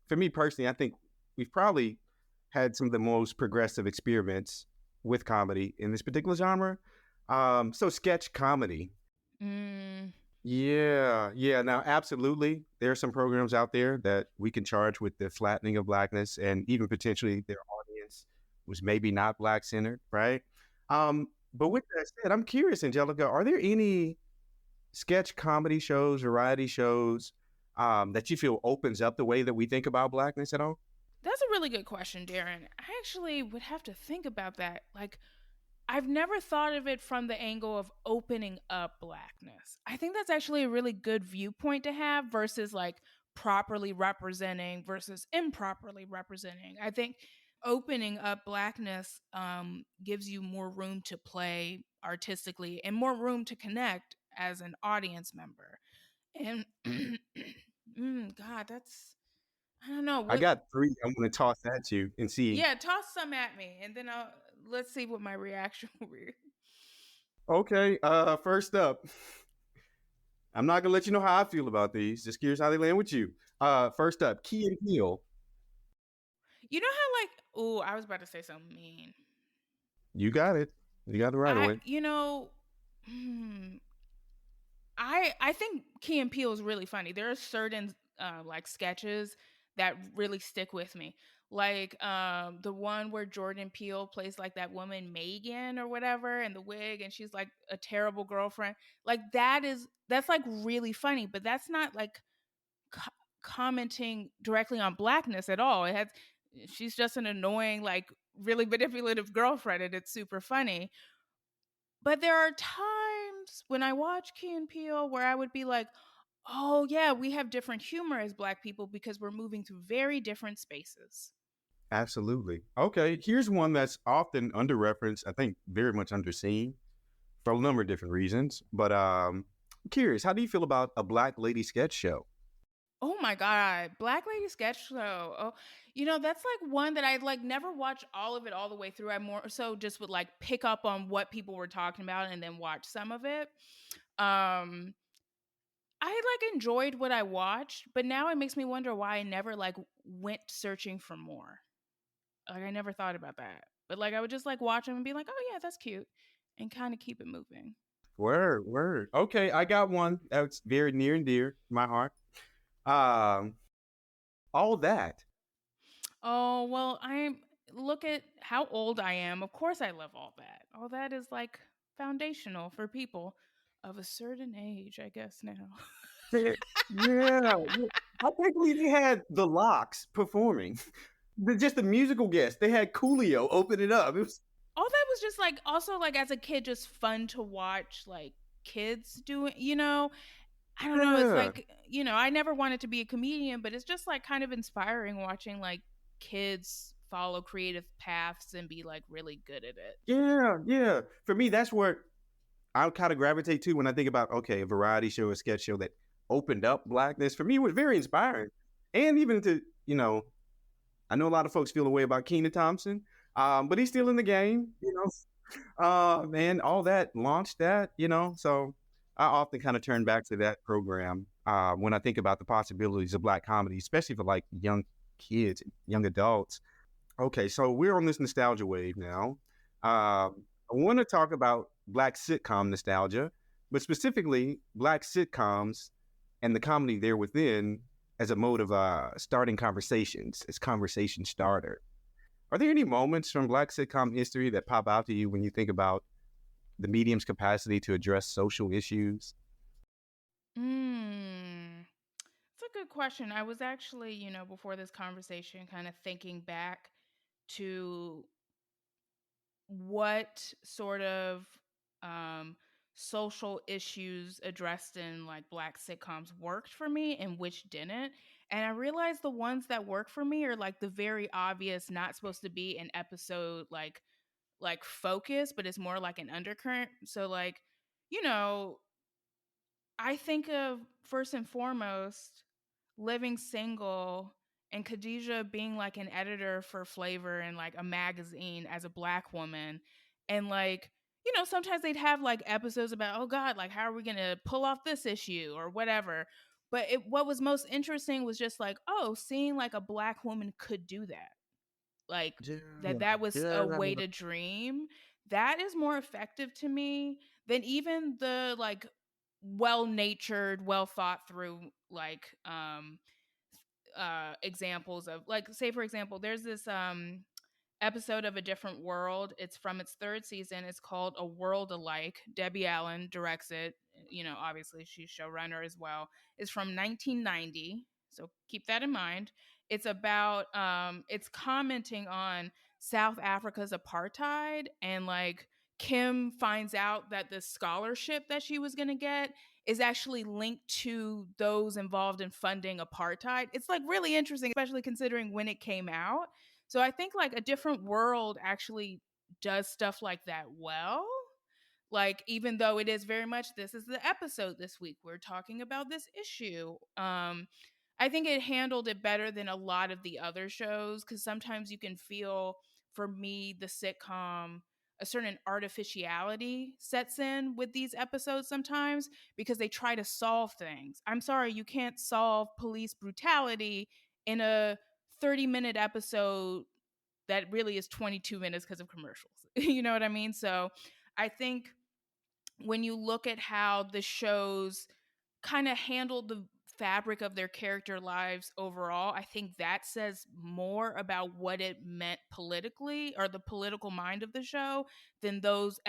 for me personally, I think we've probably had some of the most progressive experiments with comedy in this particular genre. So sketch comedy. Mm, Yeah. Now, absolutely, there are some programs out there that we can charge with the flattening of Blackness, and even potentially their audience was maybe not Black centered, right? But with that said, I'm curious, Angelica, are there any sketch comedy shows, variety shows, that you feel opens up the way that we think about Blackness at all? that's a really good question, Darren. I actually would have to think about that. Like, I've never thought of it from the angle of opening up Blackness. I think that's actually a really good viewpoint to have versus like properly representing versus improperly representing. I think opening up Blackness gives you more room to play artistically and more room to connect as an audience member. And God, that's, I don't know I what. got three. I'm going to toss that to you and see. Yeah, toss some at me, and then let's see what my reaction will be. Okay, first up, I'm not going to let you know how I feel about these. Just curious how they land with you. First up, Key and Peele. You know how like, oh, I was about to say something mean. You got it. You got it right away. Hmm, I think Key and Peele is really funny. There are certain like sketches that really stick with me. Like the one where Jordan Peele plays like that woman Megan or whatever in the wig, and she's like a terrible girlfriend. Like that's like really funny, but that's not like co- commenting directly on Blackness at all. She's just an annoying, like really manipulative girlfriend, and it's super funny. But there are times when I watch Key and Peele where I would be like, oh yeah, we have different humor as Black people because we're moving through very different spaces. Absolutely. Okay, here's one that's often under referenced, I think very much underseen for a number of different reasons. But I'm curious, how do you feel about a Black lady sketch show? Oh my God, Black Lady Sketch Show. Oh, that's like one that I like never watch all of it all the way through. I more so just would like pick up on what people were talking about and then watch some of it. Um, I like enjoyed what I watched, but now it makes me wonder why I never like went searching for more. Like I never thought about that. But like I would just like watch them and be like, "Oh yeah, that's cute." And kind of keep it moving. Word. Okay, I got one that's very near and dear to my heart. Um, all that. Oh, well, look at how old I am. Of course I love all that. All that is like foundational for people of a certain age, I guess now. Yeah. I can't believe they had the Locks performing. Just the musical guest. They had Coolio open it up. It was All that was just like also like as a kid just fun to watch like kids doing, I don't know, it's yeah. like, I never wanted to be a comedian, but it's just like kind of inspiring watching like kids follow creative paths and be like really good at it. Yeah. For me, that's where I kind of gravitate to when I think about, okay, a variety show, a sketch show that opened up Blackness. For me, it was very inspiring. And even to, I know a lot of folks feel a way about Kenan Thompson, but he's still in the game, man, all that launched that, so I often kind of turn back to that program when I think about the possibilities of Black comedy, especially for like young kids, young adults. Okay, so we're on this nostalgia wave now. I want to talk about Black sitcom nostalgia, but specifically Black sitcoms and the comedy there within as a mode of starting conversations, as conversation starter. Are there any moments from Black sitcom history that pop out to you when you think about the medium's capacity to address social issues? Mm, it's a good question. I was actually, before this conversation, kind of thinking back to what sort of um, social issues addressed in like Black sitcoms worked for me and which didn't. And I realized the ones that work for me are like the very obvious, not supposed to be an episode like focus, but it's more like an undercurrent. So like, you know, I think of first and foremost living single and Khadijah being like an editor for Flavor and like a magazine as a Black woman. And like, sometimes they'd have like episodes about, oh God, like, how are we going to pull off this issue or whatever. But what was most interesting was just like, oh, seeing like a Black woman could do that. Like, Yeah. that was Yeah. a way to dream. That is more effective to me than even the like well-natured, well thought through like examples of, like, say for example, there's this episode of A Different World. It's from its third season. It's called A World Alike. Debbie Allen directs it. Obviously she's showrunner as well. It's from 1990. So keep that in mind. It's about it's commenting on South Africa's apartheid, and like Kim finds out that the scholarship that she was going to get is actually linked to those involved in funding apartheid. It's like really interesting, especially considering when it came out. So I think like A Different World actually does stuff like that well. Like, even though it is very much, this is the episode this week, we're talking about this issue. I think it handled it better than a lot of the other shows, because sometimes you can feel, for me, the sitcom, a certain artificiality sets in with these episodes sometimes because they try to solve things. I'm sorry, you can't solve police brutality in a 30-minute episode that really is 22 minutes because of commercials. You know what I mean? So I think when you look at how the shows kind of handled the fabric of their character lives overall, I think that says more about what it meant politically, or the political mind of the show, than those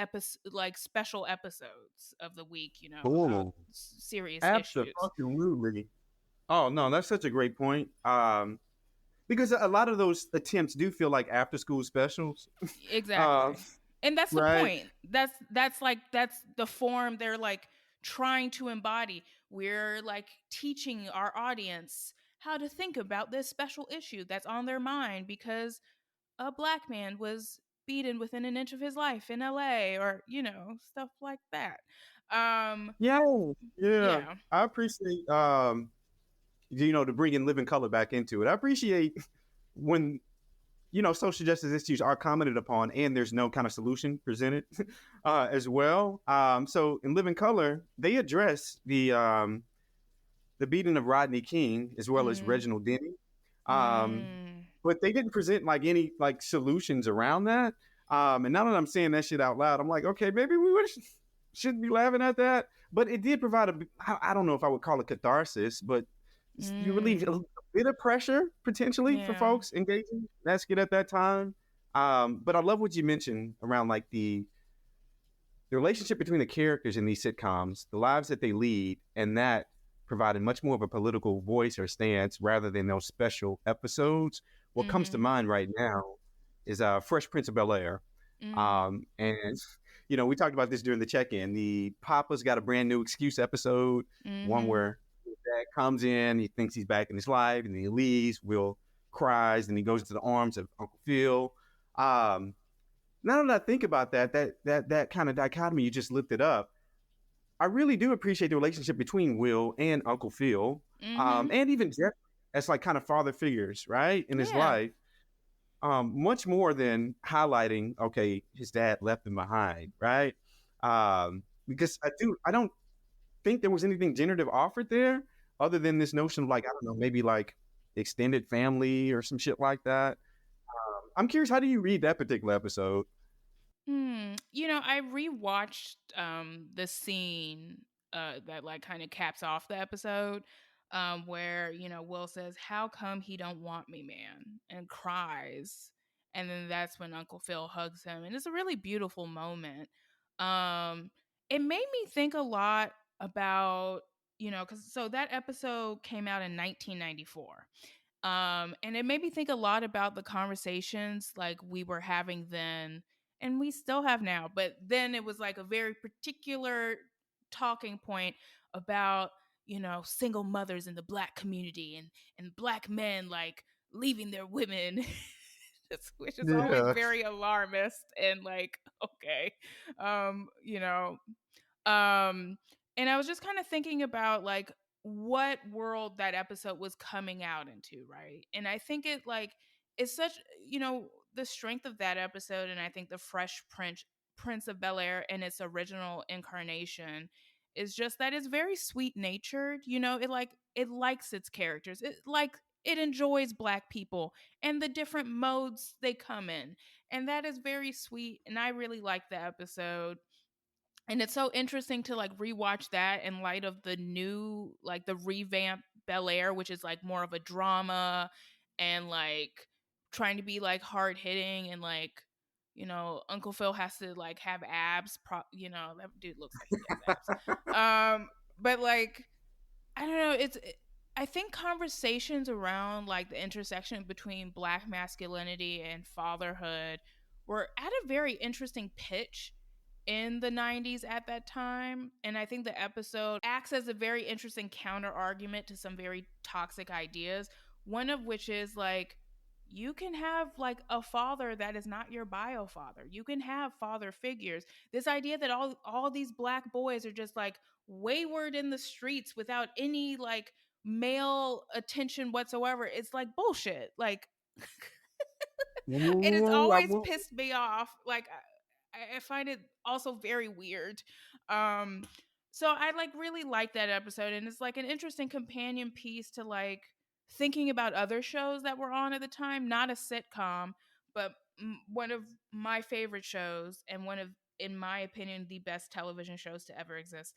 like special episodes of the week, about Cool. serious issues. Absolutely. Oh no, that's such a great point. Because a lot of those attempts do feel like after school specials. Exactly. And that's the Right. point. That's the form they're like trying to embody. We're like teaching our audience how to think about this special issue that's on their mind because a Black man was beaten within an inch of his life in LA, or stuff like that. Yeah. Yeah. Yeah. I appreciate to bring in living color back into it. I appreciate when social justice issues are commented upon and there's no kind of solution presented as well. So in Living Color, they address the beating of Rodney King as well as Reginald Denny. But they didn't present like any like solutions around that. And now that I'm saying that shit out loud, I'm like, okay, maybe shouldn't be laughing at that. But it did provide I don't know if I would call it catharsis, but you relieve a bit of pressure potentially for folks engaging that skit at that time. But I love what you mentioned around like the relationship between the characters in these sitcoms, the lives that they lead, and that provided much more of a political voice or stance rather than those special episodes. What comes to mind right now is Fresh Prince of Bel-Air. And we talked about this during the check-in. The Papa's Got a Brand New Excuse episode, one where dad comes in, he thinks he's back in his life, and then he leaves. Will cries, and he goes into the arms of Uncle Phil. Now that I think about that kind of dichotomy you just lifted up, I really do appreciate the relationship between Will and Uncle Phil, and even Jeff as like kind of father figures, right, in his life. Much more than highlighting, okay, his dad left him behind, right? Because I don't think there was anything generative offered there other than this notion of like, I don't know, maybe like extended family or some shit like that. I'm curious, how do you read that particular episode? I rewatched the scene that like kind of caps off the episode, where Will says, "How come he don't want me, man?" and cries, and then that's when Uncle Phil hugs him, and it's a really beautiful moment. It made me think a lot about so that episode came out in 1994. And it made me think a lot about the conversations like we were having then and we still have now. But then it was like a very particular talking point about, single mothers in the Black community and Black men like leaving their women. Which is always Yeah. very alarmist and like, okay. Um, you know, um, and I was just kind of thinking about like what world that episode was coming out into, right? And I think it like it's such, the strength of that episode, and I think the Fresh Prince of Bel-Air in its original incarnation is just that it's very sweet natured. It likes its characters. It enjoys Black people and the different modes they come in. And that is very sweet. And I really like the episode. And it's so interesting to like rewatch that in light of the new, like the revamped Bel Air, which is like more of a drama and like trying to be like hard hitting and like, Uncle Phil has to like have abs. That dude looks like he has abs. But like, I don't know. I think conversations around like the intersection between Black masculinity and fatherhood were at a very interesting pitch in the 90s at that time. And I think the episode acts as a very interesting counter argument to some very toxic ideas. One of which is like, you can have like a father that is not your bio father. You can have father figures. This idea that all these Black boys are just like wayward in the streets without any like male attention whatsoever, it's like bullshit. Like it has always pissed me off. Like I find it also very weird. So I like really like that episode, and it's like an interesting companion piece to like thinking about other shows that were on at the time. Not a sitcom, but one of my favorite shows, and one of, in my opinion, the best television shows to ever exist.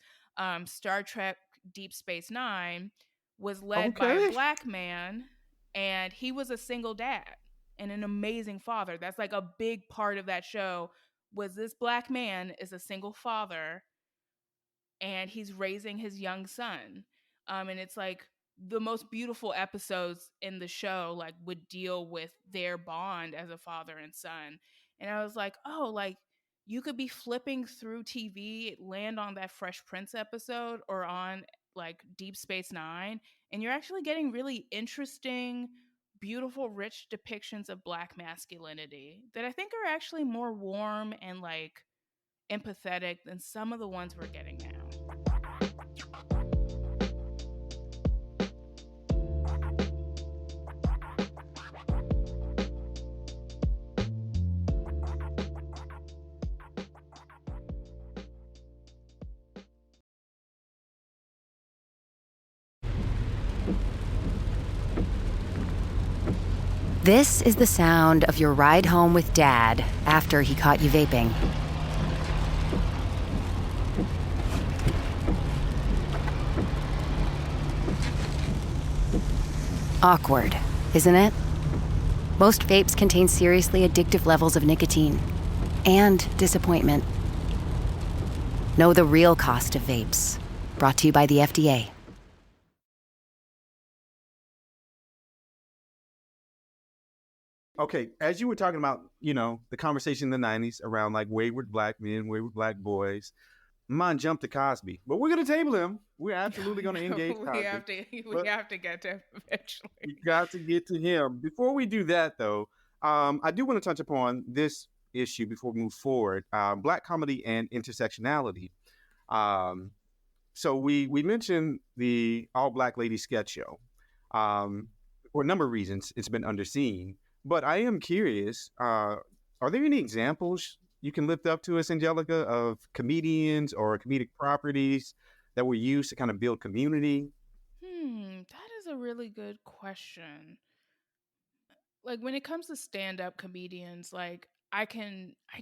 Star Trek Deep Space Nine was led by a Black man, and he was a single dad and an amazing father. That's like a big part of that show, was this Black man is a single father and he's raising his young son. And it's like the most beautiful episodes in the show like would deal with their bond as a father and son. And I was like, oh, like you could be flipping through TV, land on that Fresh Prince episode or on like Deep Space Nine, and you're actually getting really interesting, beautiful, rich depictions of Black masculinity that I think are actually more warm and like empathetic than some of the ones we're getting now. This is the sound of your ride home with Dad after he caught you vaping. Awkward, isn't it? Most vapes contain seriously addictive levels of nicotine and disappointment. Know the real cost of vapes. Brought to you by the FDA. Okay, as you were talking about, the conversation in the 90s around like wayward Black men, wayward Black boys, mine jumped to Cosby. But we're going to table him. We're absolutely going to engage Cosby. We have to get to him eventually. We got to get to him. Before we do that, though, I do want to touch upon this issue before we move forward, Black comedy and intersectionality. So we mentioned the All Black Lady sketch show. For a number of reasons, it's been underseen. But I am curious, are there any examples you can lift up to us, Angelica, of comedians or comedic properties that were used to kind of build community? That is a really good question. Like when it comes to stand-up comedians, like I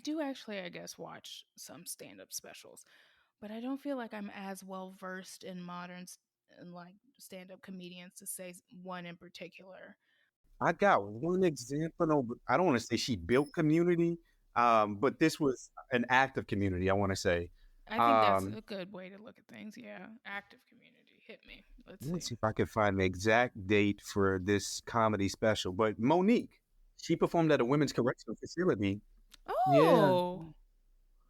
do actually, I guess, watch some stand-up specials, but I don't feel like I'm as well versed in modern and like stand-up comedians to say one in particular. I got one example. I don't want to say she built community, but this was an act of community, I want to say. I think that's a good way to look at things. Yeah. Active community. Hit me. Let's see if I can find the exact date for this comedy special. But Monique, she performed at a women's correctional facility. Oh.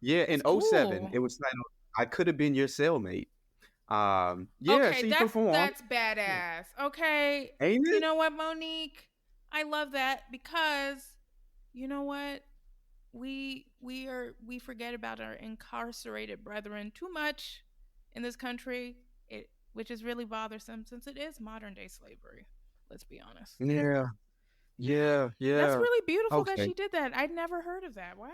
Yeah, in That's 07. cool. It was titled I Could Have Been Your Cellmate. Okay, She performed. that's badass. Okay. Ain't You it? know what, Monique? I love that because you know what? We forget about our incarcerated brethren too much in this country, which is really bothersome since it is modern day slavery. Let's be honest. Yeah. That's really beautiful that Okay. she did that. I'd never heard of that. Wow.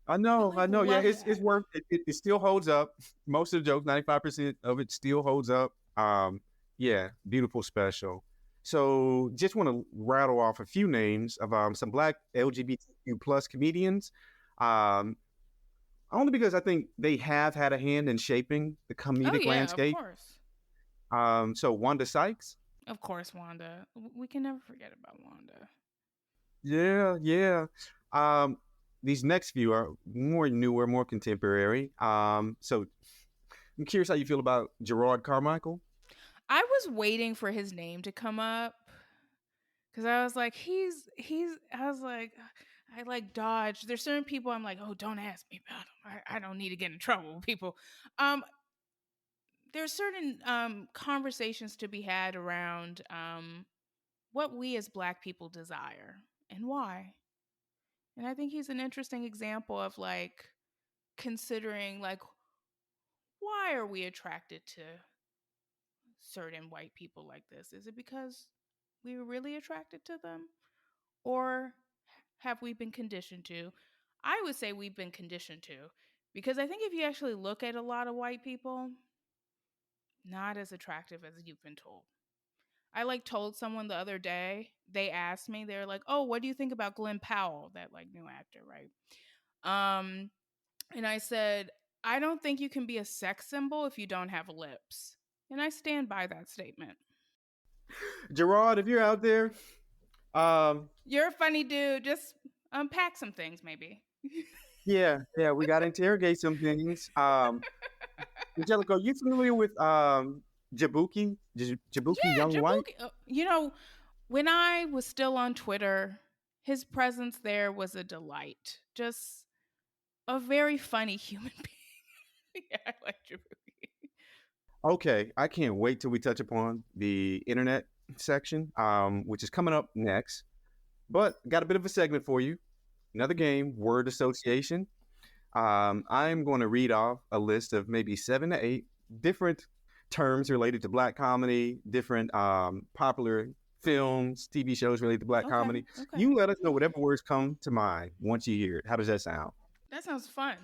I know. Yeah, love it's that. worth it. It still holds up. Most of the jokes, 95% of it still holds up. Yeah, beautiful special. So just want to rattle off a few names of some Black LGBTQ plus comedians. Only because I think they have had a hand in shaping the comedic landscape. Of course. So Wanda Sykes. Of course, Wanda. We can never forget about Wanda. Yeah. These next few are more newer, more contemporary. So I'm curious how you feel about Gerard Carmichael. I was waiting for his name to come up because I was like, I like dodge. There's certain people I'm like, oh, don't ask me about them. I don't need to get in trouble with people. There's certain conversations to be had around what we as Black people desire and why. And I think he's an interesting example of like considering like why are we attracted to certain white people like this? Is it because we were really attracted to them? Or have we been conditioned to? I would say we've been conditioned to. Because I think if you actually look at a lot of white people, not as attractive as you've been told. I like told someone the other day, they asked me, they're like, oh, what do you think about Glenn Powell, that like new actor, right? And I said, I don't think you can be a sex symbol if you don't have lips. And I stand by that statement. Gerard, if you're out there, you're a funny dude. Just unpack some things, maybe. Yeah, we got to interrogate some things. Angelica, are you familiar with Jabuki? Jabuki Young White? You know, when I was still on Twitter, his presence there was a delight. Just a very funny human being. Yeah, I like Jabuki. Okay, I can't wait till we touch upon the internet section, which is coming up next. But got a bit of a segment for you. Another game, word association. I'm going to read off a list of maybe 7 to 8 different terms related to Black comedy, different popular films, TV shows related to Black comedy. Okay. You let us know whatever words come to mind once you hear it. How does that sound? That sounds fun.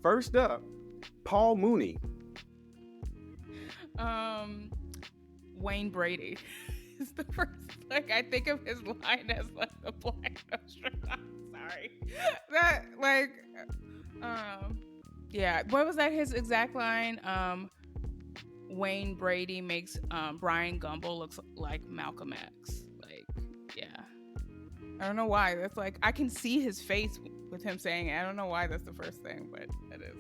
First up, Paul Mooney. Wayne Brady is the first. Like, I think of his line as like the Black Nostradamus. Sorry, that like, yeah. What was that? His exact line? Wayne Brady makes Brian Gumbel looks like Malcolm X. Like, yeah. I don't know why. That's like I can see his face with him saying it. I don't know why that's the first thing, but it is.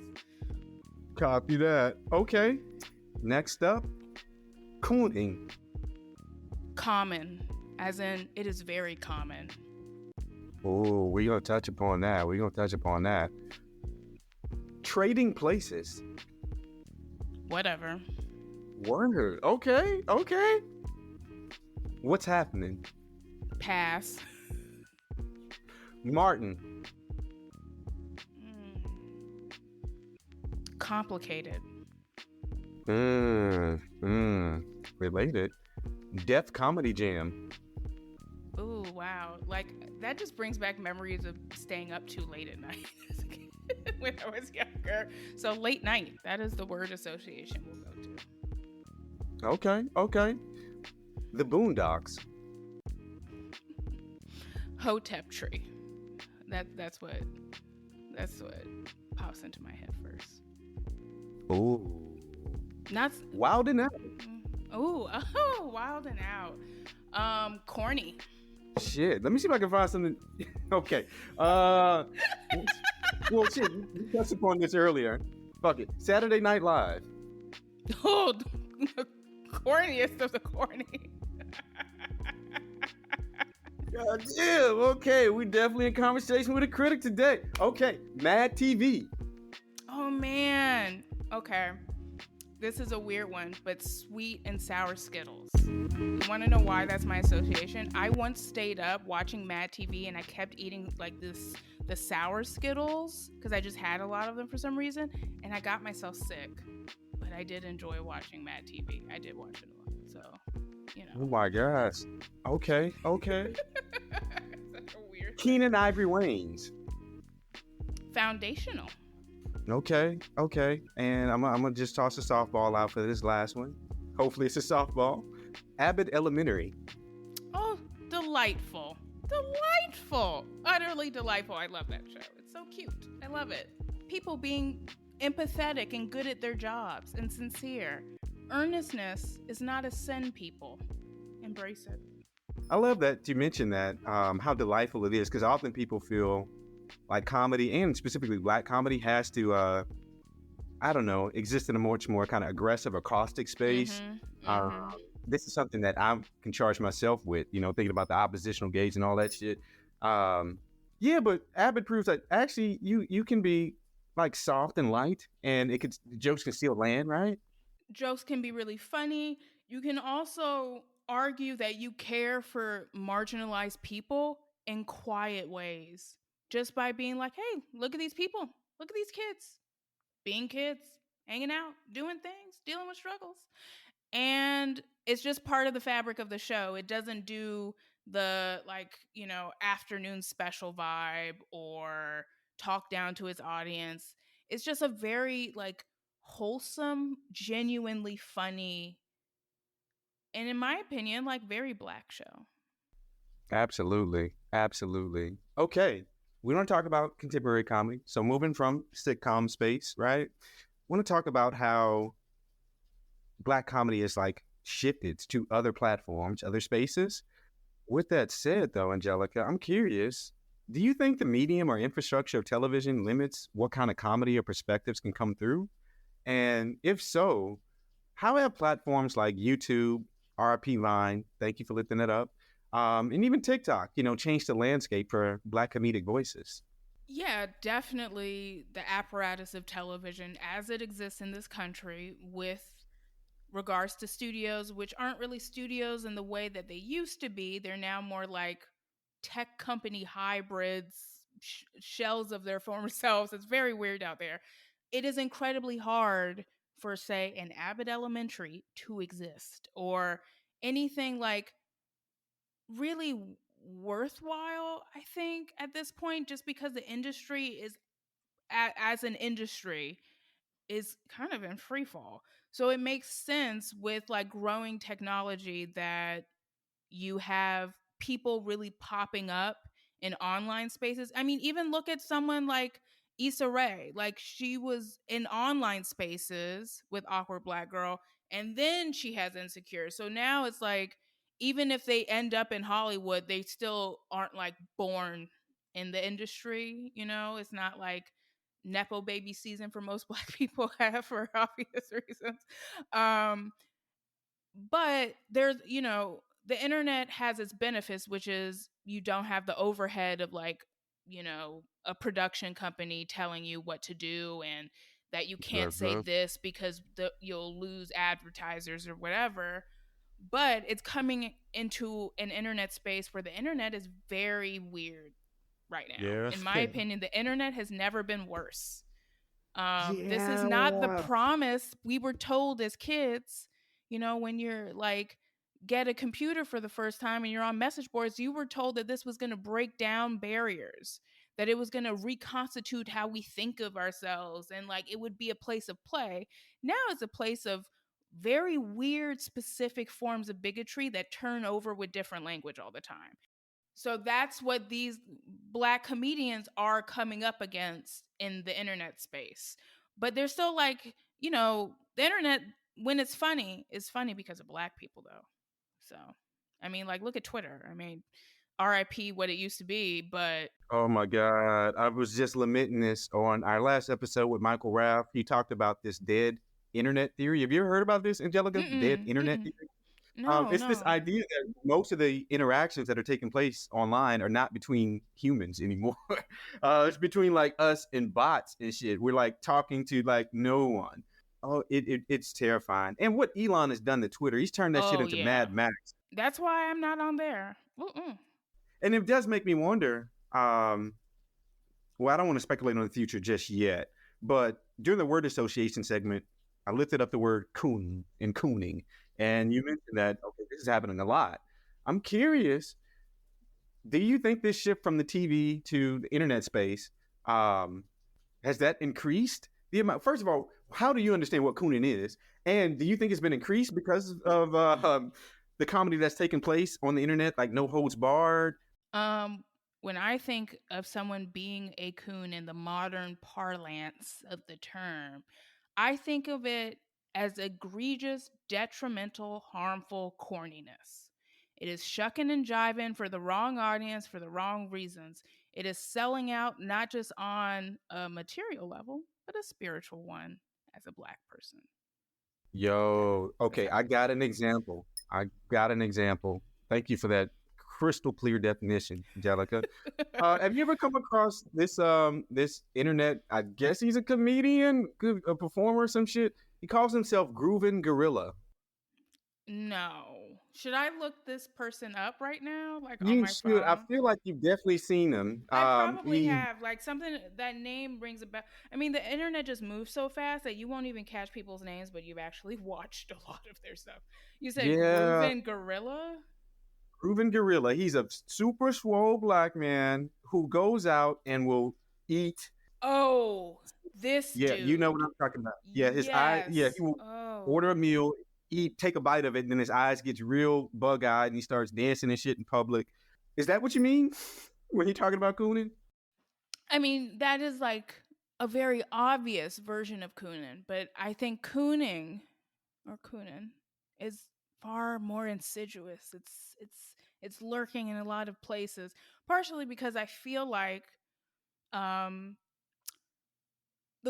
Copy that. Okay. Next up, cooning. Common, as in it is very common. Oh, we're going to touch upon that. Trading places. Whatever. Word. Okay. What's happening? Pass. Martin. Complicated. Related. Def Comedy Jam. Ooh, wow. Like, that just brings back memories of staying up too late at night when I was younger. So, late night, that is the word association we'll go to. Okay. The Boondocks. Hotep tree. That's what pops into my head first. Ooh. Not Wild and Out. Oh, Wild and Out. Corny. Shit. Let me see if I can find something. Okay. Well, shit. You touched upon this earlier. Fuck it. Saturday Night Live. Oh, the corniest of the corny. God damn. Okay, we definitely in conversation with a critic today. Okay, Mad TV. Oh man. Okay. This is a weird one, but sweet and sour Skittles. You want to know why that's my association? I once stayed up watching Mad TV and I kept eating like the sour Skittles because I just had a lot of them for some reason, and I got myself sick. But I did enjoy watching Mad TV. I did watch it a lot, so you know. Oh my gosh. Okay. Such a weird. Keenan Ivory Wayans. Foundational. Okay. And I'm gonna just toss a softball out for this last one. Hopefully it's a softball. Abbott Elementary. Oh, delightful. Utterly delightful. I love that show. It's so cute. I love it. People being empathetic and good at their jobs and sincere. Earnestness is not a sin, people. Embrace it. I love that you mentioned that, how delightful it is, because often people feel like comedy, and specifically black comedy, has to, I don't know, exist in a much more kind of aggressive or caustic space. This is something that I can charge myself with, thinking about the oppositional gaze and all that shit. Yeah, but Abbott proves that actually you can be like soft and light, and jokes can still land, right? Jokes can be really funny. You can also argue that you care for marginalized people in quiet ways, just by being like, hey, look at these people, look at these kids, being kids, hanging out, doing things, dealing with struggles. And it's just part of the fabric of the show. It doesn't do the afternoon special vibe or talk down to its audience. It's just a very wholesome, genuinely funny, and in my opinion, very black show. Absolutely. Okay, we want to talk about contemporary comedy. So moving from sitcom space, right? We want to talk about how black comedy is shifted to other platforms, other spaces. With that said, though, Angelica, I'm curious, do you think the medium or infrastructure of television limits what kind of comedy or perspectives can come through? And if so, how have platforms like YouTube, RP Line, thank you for lifting it up, and even TikTok, changed the landscape for black comedic voices? Yeah, definitely the apparatus of television as it exists in this country, with regards to studios, which aren't really studios in the way that they used to be. They're now more like tech company hybrids, shells of their former selves. It's very weird out there. It is incredibly hard for, say, an Abbott Elementary to exist, or anything really worthwhile, I think, at this point, just because the industry is, as an industry, is kind of in free fall. So it makes sense with growing technology that you have people really popping up in online spaces. I mean, even look at someone like Issa Rae. She was in online spaces with Awkward Black Girl, and then she has Insecure. So now it's even if they end up in Hollywood, they still aren't born in the industry. It's not Nepo baby season for most black people have, for obvious reasons. But there's, the internet has its benefits, which is you don't have the overhead of a production company telling you what to do, and that you can't say this because you'll lose advertisers or whatever. But it's coming into an internet space where the internet is very weird right now. Yeah. In my opinion, the internet has never been worse. This is not the promise we were told as kids. When you're get a computer for the first time and you're on message boards, you were told that this was going to break down barriers, that it was going to reconstitute how we think of ourselves, and it would be a place of play. Now it's a place of very weird, specific forms of bigotry that turn over with different language all the time. So that's what these black comedians are coming up against in the internet space. But they're still the internet, when it's funny because of black people, though. So, I mean, look at Twitter. I mean, RIP what it used to be, but Oh my God. I was just lamenting this on our last episode with Michael Raff. He talked about this dead internet theory. Have you ever heard about this, Angelica? Dead internet theory? It's this no. idea that most of the interactions that are taking place online are not between humans anymore. It's between like us and bots and shit. We're like talking to like no one. Oh, it's terrifying. And what Elon has done to Twitter, he's turned that shit Oh into yeah, Mad Max. that's why I'm not on there. Mm-mm. And it does make me wonder. Well, I don't want to speculate on the future just yet, but during the word association segment, I lifted up the word coon and cooning, and you mentioned that, okay, this is happening a lot. I'm curious, do you think this shift from the TV to the internet space, has that increased the amount? First of all, how do you understand what cooning is? And do you think it's been increased because of the comedy that's taking place on the internet, like No Holds Barred? When I think of someone being a coon in the modern parlance of the term, I think of it as egregious, detrimental, harmful corniness. It is shucking and jiving for the wrong audience for the wrong reasons. It is selling out not just on a material level, but a spiritual one as a Black person. Yo, okay, I got an example. Thank you for that crystal clear definition, Angelica. Have you ever come across this internet? I guess he's a comedian, a performer, some shit. He calls himself Groovin' Gorilla. No. Should I look this person up right now? Like on You my should. I phone? feel like you've definitely seen him. I probably have. Like something that name rings a bell. I mean, the internet just moves so fast that you won't even catch people's names, but you've actually watched a lot of their stuff. You said Yeah, Groovin' Gorilla? Groovin' Gorilla. He's a super swole Black man who goes out and will eat. Oh, this Yeah, dude. you know what I'm talking about. Yeah, his eye. Yeah, Yes. he will Oh. order a meal, eat, take a bite of it, and then his eyes gets real bug-eyed and he starts dancing and shit in public. Is that what you mean when you're talking about cooning? I mean, that is like a very obvious version of cooning, but I think cooning is far more insidious. It's lurking in a lot of places, partially because I feel like the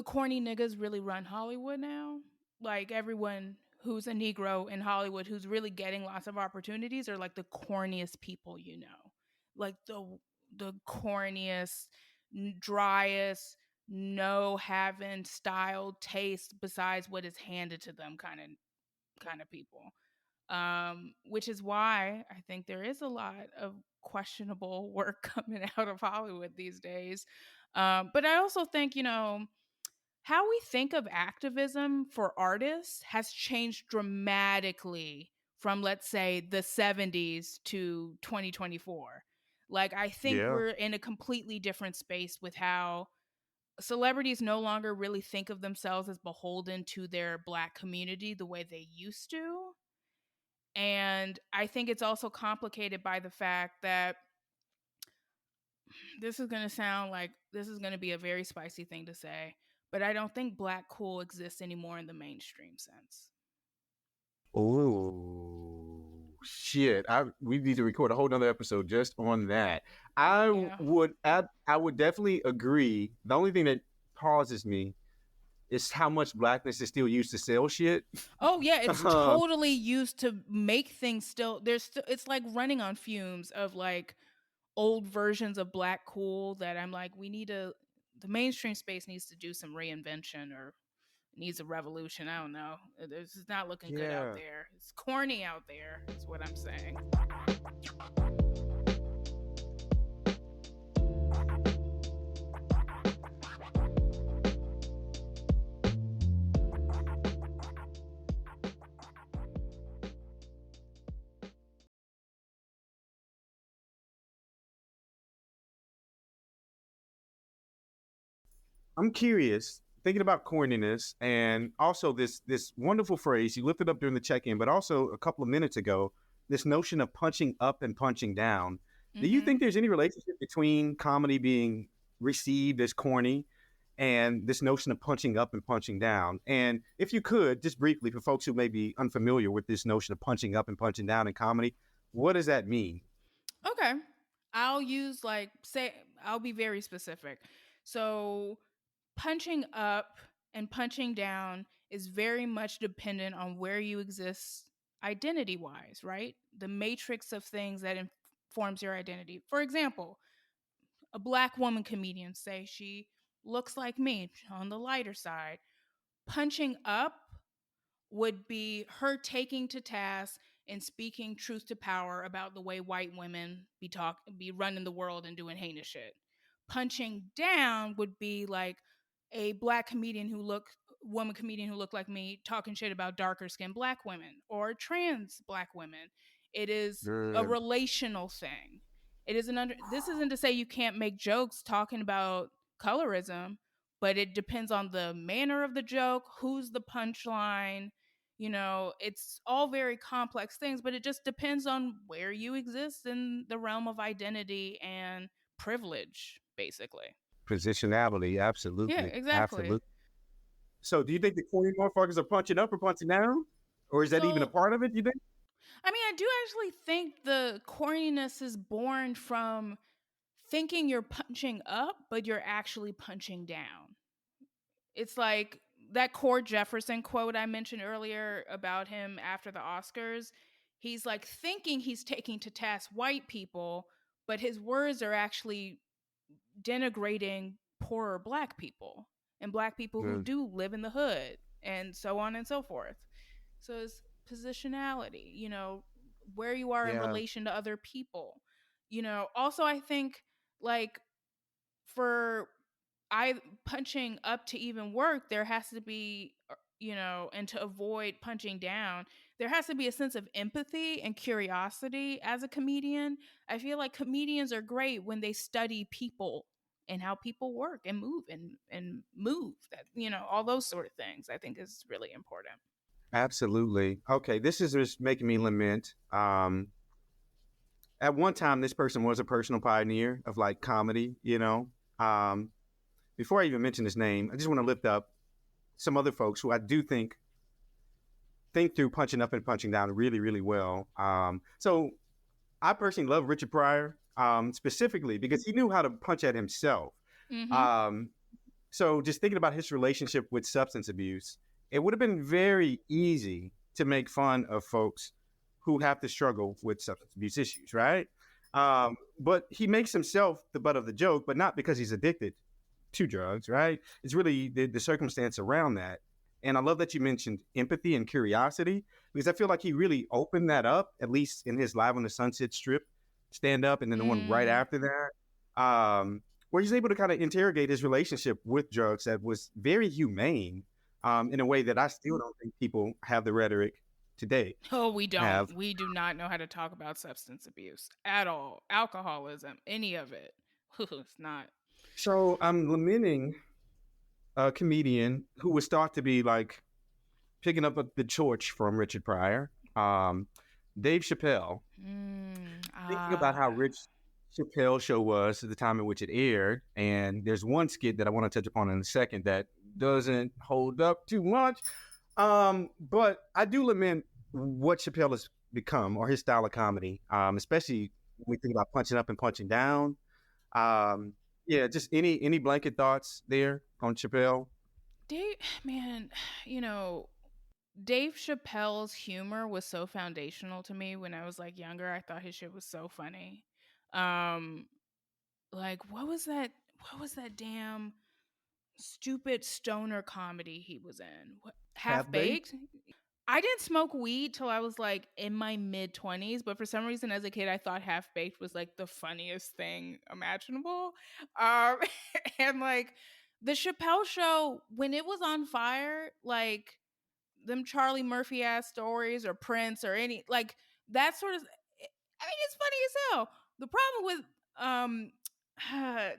corny niggas really run Hollywood now. Like everyone who's a Negro in Hollywood who's really getting lots of opportunities are like the corniest people you know. Like the corniest, driest, no having style taste besides what is handed to them kind of people. Which is why I think there is a lot of questionable work coming out of Hollywood these days. But I also think, how we think of activism for artists has changed dramatically from, let's say, the 70s to 2024. Like, I think Yeah. we're in a completely different space with how celebrities no longer really think of themselves as beholden to their Black community the way they used to. And I think it's also complicated by the fact that this is going to sound like this is going to be a very spicy thing to say, but I don't think Black cool exists anymore in the mainstream sense. Oh shit! We need to record a whole nother episode just on that. I Yeah. would definitely agree. The only thing that pauses me is how much Blackness is still used to sell shit. Oh yeah, it's totally used to make things still. It's like running on fumes of like old versions of Black cool that I'm like, the mainstream space needs to do some reinvention or needs a revolution. I don't know. It's not looking good out Yeah. there. It's corny out there, is what I'm saying. I'm curious, thinking about corniness, and also this wonderful phrase you lifted up during the check-in, but also a couple of minutes ago, this notion of punching up and punching down. Do you think there's any relationship between comedy being received as corny and this notion of punching up and punching down? And if you could, just briefly, for folks who may be unfamiliar with this notion of punching up and punching down in comedy, what does that mean? Okay. I'll use I'll be very specific. So punching up and punching down is very much dependent on where you exist identity wise, right? The matrix of things that informs your identity. For example, a Black woman comedian, say she looks like me on the lighter side. Punching up would be her taking to task and speaking truth to power about the way white women be running the world and doing heinous shit. Punching down would be like a woman comedian who looked like me talking shit about darker skinned Black women or trans Black women. It is a relational thing. This isn't to say you can't make jokes talking about colorism, but it depends on the manner of the joke, who's the punchline. It's all very complex things, but it just depends on where you exist in the realm of identity and privilege, basically. Positionality, absolutely. Yeah, exactly. Absolutely. So do you think the corny motherfuckers are punching up or punching down? Or is that even a part of it, you think? I mean, I do actually think the corniness is born from thinking you're punching up, but you're actually punching down. It's like that Cord Jefferson quote I mentioned earlier about him after the Oscars. He's like thinking he's taking to task white people, but his words are actually denigrating poorer Black people and Black people who do live in the hood and so on and so forth. So it's positionality, where you are in relation to other people. Also I think like for punching up to even work, there has to be, and to avoid punching down, there has to be a sense of empathy and curiosity as a comedian. I feel like comedians are great when they study people and how people work and move and move that, all those sort of things I think is really important. Absolutely. Okay, this is just making me lament. At one time, this person was a personal pioneer of like comedy, Before I even mention his name, I just want to lift up some other folks who I do think through punching up and punching down really, really well. So I personally love Richard Pryor, specifically because he knew how to punch at himself. Mm-hmm. So just thinking about his relationship with substance abuse, it would have been very easy to make fun of folks who have to struggle with substance abuse issues, right? But he makes himself the butt of the joke, but not because he's addicted to drugs, right? It's really the circumstance around that. And I love that you mentioned empathy and curiosity, because I feel like he really opened that up, at least in his Live on the Sunset Strip stand up, and then the one right after that, where he's able to kind of interrogate his relationship with drugs that was very humane, in a way that I still don't think people have the rhetoric today. Oh, we don't. We do not know how to talk about substance abuse at all. Alcoholism, any of it. It's not. So I'm lamenting a comedian who was thought to be like picking up the torch from Richard Pryor, Dave Chappelle. Thinking about how Rich Chappelle's show was at the time in which it aired, and there's one skit that I want to touch upon in a second that doesn't hold up too much, but I do lament what Chappelle has become, or his style of comedy, especially when we think about punching up and punching down. Yeah, just any blanket thoughts there on Chappelle? Dave Chappelle's humor was so foundational to me when I was like younger. I thought his shit was so funny. Like what was that damn stupid stoner comedy he was in? Half-Baked? I didn't smoke weed till I was like in my mid-20s, but for some reason as a kid I thought Half-Baked was like the funniest thing imaginable. And like the Chappelle show, when it was on fire, like them Charlie Murphy ass stories or Prince or any like that sort of, I mean, it's funny as hell. The problem with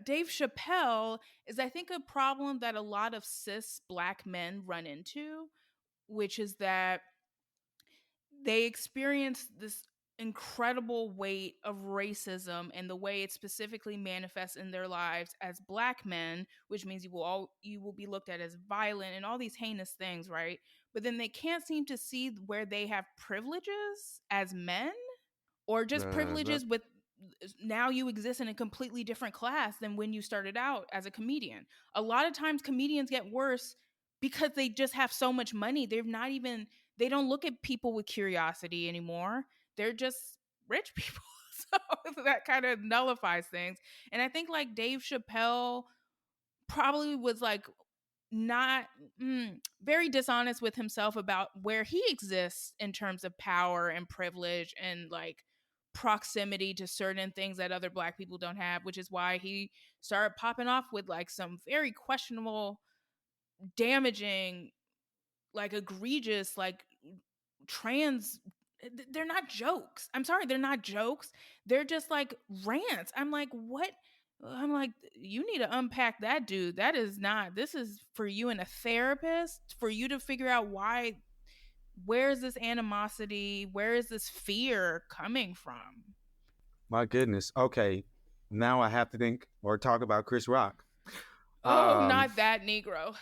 Dave Chappelle is I think a problem that a lot of cis Black men run into, which is that they experience this incredible weight of racism and the way it specifically manifests in their lives as Black men, which means you will be looked at as violent and all these heinous things, right? But then they can't seem to see where they have privileges as men, or just privileges with now you exist in a completely different class than when you started out as a comedian. A lot of times comedians get worse because they just have so much money. They don't look at people with curiosity anymore. They're just rich people. So that kind of nullifies things. And I think like Dave Chappelle probably was like not very dishonest with himself about where he exists in terms of power and privilege and like proximity to certain things that other Black people don't have, which is why he started popping off with like some very questionable, damaging, like egregious, like trans. They're not jokes. I'm sorry, they're not jokes. They're just like rants. I'm like, what? I'm like, you need to unpack that, dude. That is not, this is for you and a therapist, for you to figure out why, where is this animosity? Where is this fear coming from? My goodness. Okay. Now I have to think or talk about Chris Rock. Oh, not that Negro.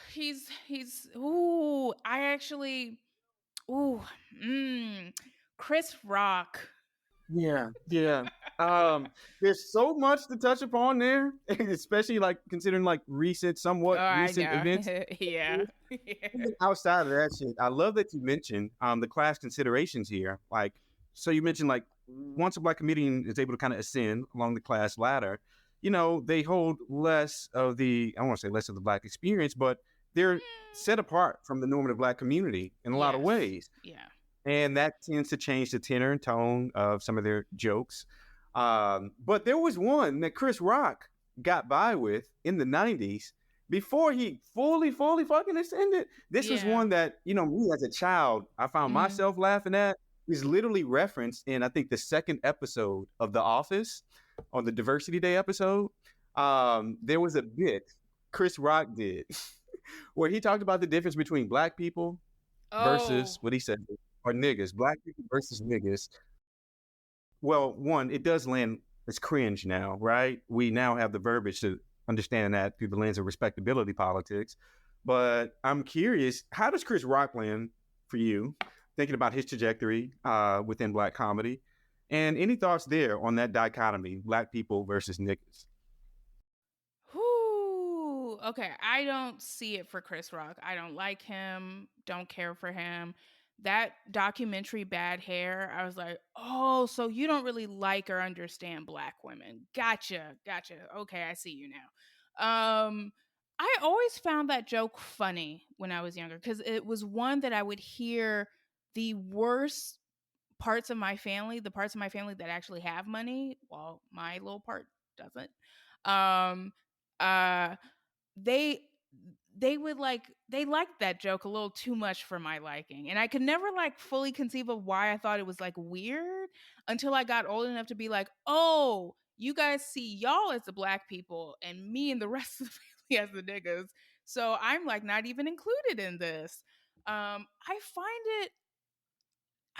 Chris Rock. Yeah. There's so much to touch upon there, especially like considering like somewhat recent events. Yeah. Even outside of that shit, I love that you mentioned the class considerations here. Like, so you mentioned like once a Black comedian is able to kind of ascend along the class ladder, they hold less of the, I don't want to say less of the Black experience, but they're set apart from the normative Black community in a lot of ways. Yeah. And that tends to change the tenor and tone of some of their jokes. But there was one that Chris Rock got by with in the 90s before he fully fucking ascended. This was one that, me as a child, I found myself laughing at. He's literally referenced in, I think, the second episode of The Office, on the Diversity Day episode. There was a bit Chris Rock did where he talked about the difference between Black people versus what he said, or niggas, Black people versus niggas. Well, one, it does land as cringe now, right? We now have the verbiage to understand that through the lens of respectability politics. But I'm curious, how does Chris Rock land for you, thinking about his trajectory within Black comedy? And any thoughts there on that dichotomy, Black people versus niggas? Okay, I don't see it for Chris Rock. I don't like him, don't care for him. That documentary Bad Hair, I was like, oh, so you don't really like or understand Black women. Gotcha. Okay, I see you now. I always found that joke funny when I was younger because it was one that I would hear the worst parts of my family, the parts of my family that actually have money, while my little part doesn't. They would they liked that joke a little too much for my liking, and I could never like fully conceive of why I thought it was like weird until I got old enough to be like, oh, you guys see y'all as the Black people and me and the rest of the family as the niggas, so I'm like not even included in this. I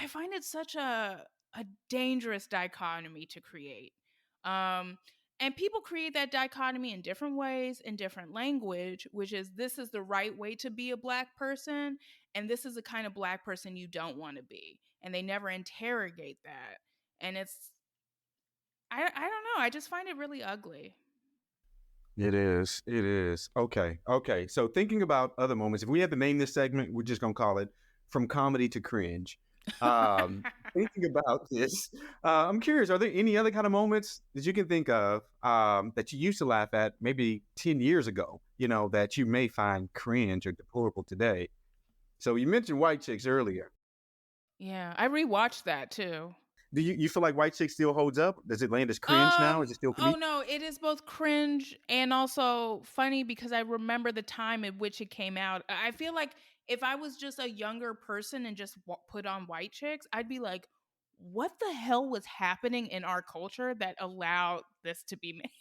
find it such a dangerous dichotomy to create. And people create that dichotomy in different ways, in different language, which is this is the right way to be a Black person, and this is the kind of Black person you don't want to be. And they never interrogate that. And I don't know. I just find it really ugly. It is. Okay. So thinking about other moments, if we had to name this segment, we're just going to call it From Comedy to Cringe. Thinking about this, I'm curious, are there any other kind of moments that you can think of that you used to laugh at maybe 10 years ago, that you may find cringe or deplorable today? So you mentioned White Chicks earlier. Yeah, I rewatched that too. Do you feel like White Chicks still holds up? Does it land as cringe now? Is it still comedic? Oh no, it is both cringe and also funny because I remember the time at which it came out. I feel like if I was just a younger person and just put on White Chicks, I'd be like, what the hell was happening in our culture that allowed this to be made?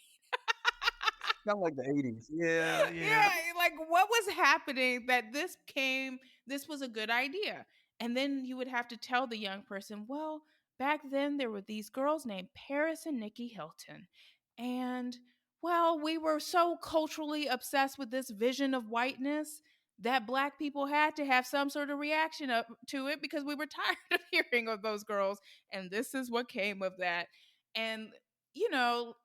Not like the 80s. Yeah. Yeah, like what was happening that this was a good idea. And then you would have to tell the young person, well, back then there were these girls named Paris and Nikki Hilton. And well, we were so culturally obsessed with this vision of whiteness that Black people had to have some sort of reaction to it because we were tired of hearing of those girls. And this is what came of that. And you know,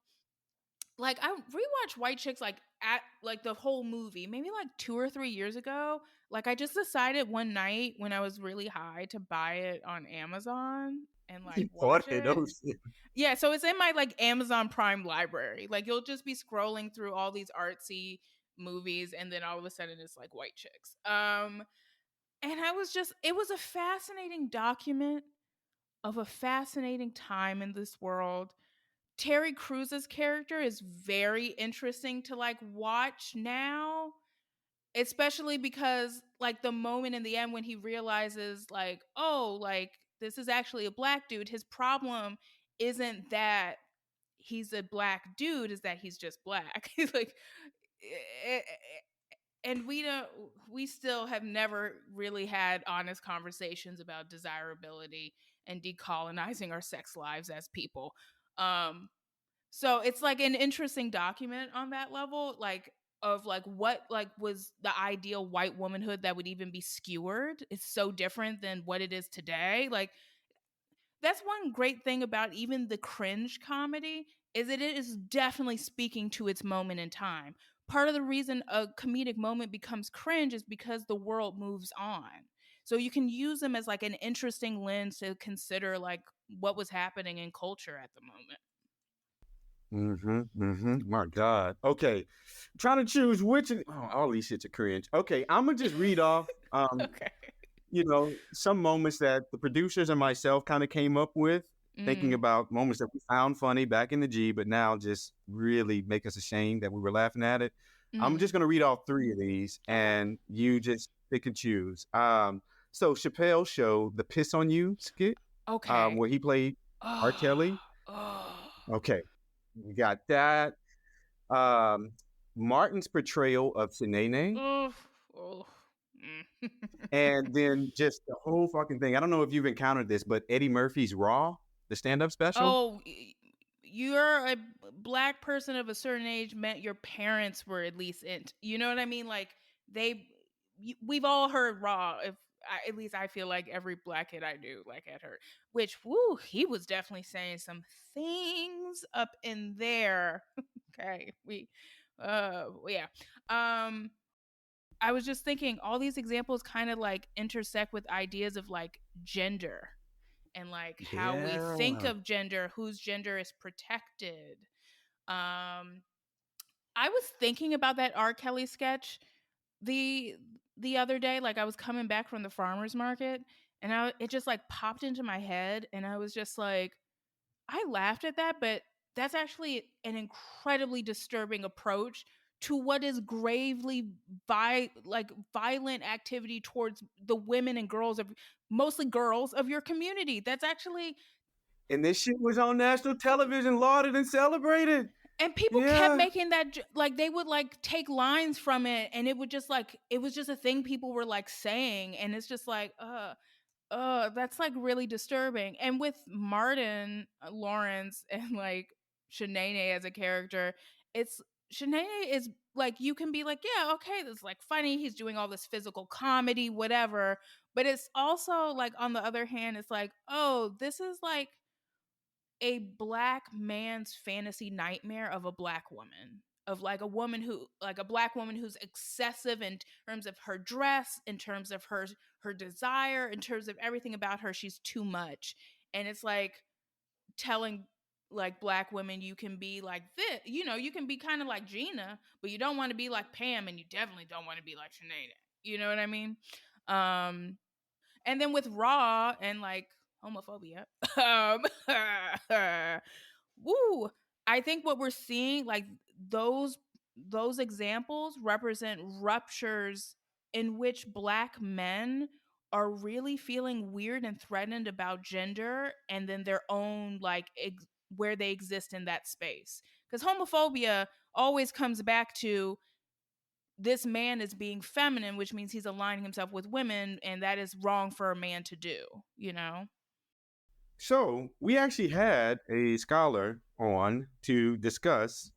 like I rewatched White Chicks like at like the whole movie, maybe like 2 or 3 years ago. Like I just decided one night when I was really high to buy it on Amazon and like You watch bought it. it. Oh shit. Yeah, so it's in my like Amazon Prime library. Like you'll just be scrolling through all these artsy movies and then all of a sudden it's like White Chicks. And I was just it was a fascinating document of a fascinating time in this world. Terry Crews's character is very interesting to like watch now, especially because like the moment in the end when he realizes like, oh, like this is actually a black dude. His problem isn't that he's a black dude, is that he's just black. He's like eh, and we still have never really had honest conversations about desirability and decolonizing our sex lives as people. Um so it's like an interesting document on that level, like of like what like was the ideal white womanhood that would even be skewered. It's so different than what it is today. Like that's one great thing about even the cringe comedy is that it is definitely speaking to its moment in time. Part of the reason a comedic moment becomes cringe is because the world moves on. So you can use them as like an interesting lens to consider like what was happening in culture at the moment. My God. Okay. Trying to choose which all these shits are cringe. Okay, I'm gonna just read off Okay. some moments that the producers and myself kind of came up with, thinking Mm. about moments that we found funny back in the G, but now just really make us ashamed that we were laughing at it. I'm Mhm. just gonna read off 3 of these and you just pick and choose. So Chappelle's show, the Piss on You skit, Okay. where he played R. Kelly. Oh. Okay. You got that. Martin's portrayal of Shanae, Oh. Oh. Mm. and then just the whole fucking thing. I don't know if you've encountered this, but Eddie Murphy's Raw, the stand-up special. Oh, you're a black person of a certain age meant your parents were at least in. You know what I mean? Like we've all heard Raw. At least I feel like every black kid I knew like had heard. Which, woo, he was definitely saying some things up in there. Okay, yeah. I was just thinking all these examples kind of like intersect with ideas of like gender and like how we think Yeah. of gender, whose gender is protected. Um I was thinking about that R. Kelly sketch the the other day. Like I was coming back from the farmers market and it just like popped into my head and I was just like, I laughed at that, but that's actually an incredibly disturbing approach to what is gravely violent activity towards the women and girls of mostly girls of your community. That's actually And this shit was on national television, lauded and celebrated. and people kept Yeah. making that like they would like take lines from it and it would just like it was just a thing people were like saying and it's just like that's like really disturbing. And with Martin Lawrence and like Shanae as a character, it's Shanae is like you can be like, yeah, okay, this is like funny. He's doing all this physical comedy, whatever. But it's also like on the other hand, it's like, oh, this is like a black man's fantasy nightmare of a black woman, of like a woman who like a black woman who's excessive in terms of her dress, in terms of her desire, in terms of everything about her. She's too much. And it's like telling like black women you can be like this, you can be kind of like Gina, but you don't want to be like Pam and you definitely don't want to be like Sinead. You know what I mean? And then with Raw and like homophobia, woo, I think what we're seeing, like those examples represent ruptures in which black men are really feeling weird and threatened about gender and then their own like where they exist in that space. Because homophobia always comes back to this man is being feminine, which means he's aligning himself with women, and that is wrong for a man to do, you know? So we actually had a scholar on to discuss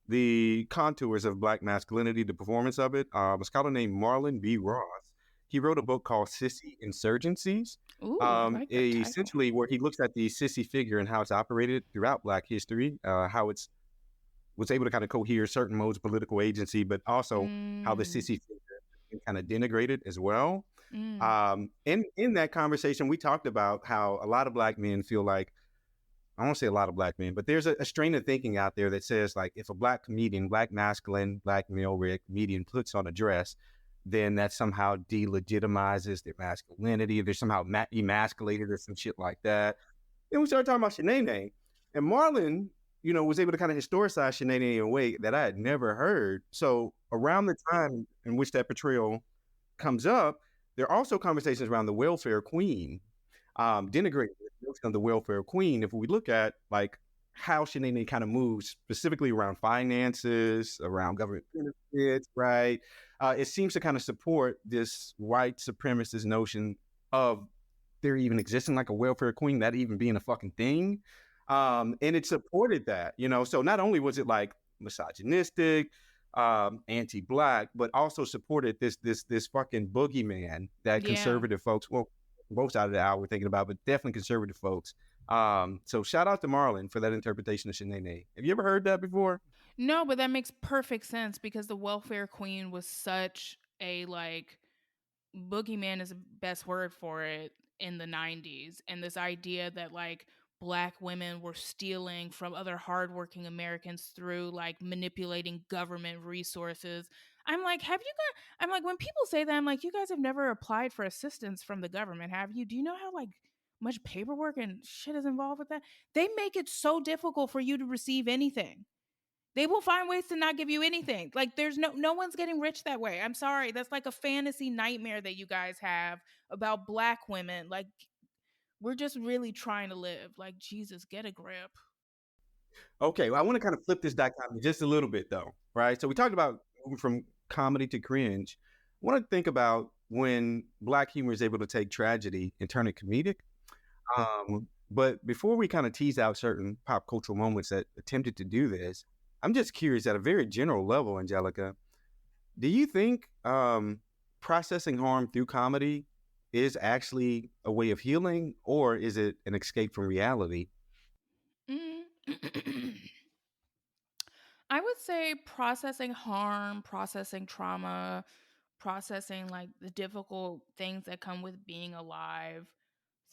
the contours of black masculinity, the performance of it. A scholar named Marlon B. Ross. He wrote a book called Sissy Insurgencies. Ooh, I like that title. Essentially where he looks at the sissy figure and how it's operated throughout Black history, how it's was able to kind of cohere certain modes of political agency, but also how the sissy figure is kind of denigrated as well. In that conversation, we talked about how a lot of Black men feel like, I won't say a lot of Black men, but there's a strain of thinking out there that says, like, if a Black comedian, Black masculine, Black male comedian puts on a dress, then that somehow delegitimizes their masculinity. They're somehow emasculated or some shit like that. Then we started talking about Shanae, and Marlon, was able to kind of historicize Shanae in a way that I had never heard. So around the time in which that portrayal comes up, there are also conversations around the welfare queen, denigrating the welfare queen. If we look at like how Shanae kind of moves specifically around finances, around government benefits, right? It seems to kind of support this white supremacist notion of there even existing like a welfare queen, that even being a fucking thing. And it supported that, so not only was it like misogynistic, anti-Black, but also supported this fucking boogeyman that conservative folks, well, both sides of the aisle we're thinking about, but definitely conservative folks. So shout out to Marlon for that interpretation of Shanae. Have you ever heard that before? No, but that makes perfect sense because the welfare queen was such a like boogeyman is the best word for it in the 90s. And this idea that like Black women were stealing from other hardworking Americans through like manipulating government resources. I'm like, when people say that, I'm like, you guys have never applied for assistance from the government, have you? Do you know how like much paperwork and shit is involved with that? They make it so difficult for you to receive anything. They will find ways to not give you anything. Like there's no one's getting rich that way. I'm sorry. That's like a fantasy nightmare that you guys have about Black women. Like we're just really trying to live. Like, Jesus, get a grip. Okay, well, I want to kind of flip this dichotomy just a little bit, though, right? So we talked about moving from comedy to cringe. I want to think about when Black humor is able to take tragedy and turn it comedic. But before we kind of tease out certain pop cultural moments that attempted to do this, I'm just curious at a very general level, Angelica, do you think processing harm through comedy is actually a way of healing, or is it an escape from reality? I would say processing harm, processing trauma, processing like the difficult things that come with being alive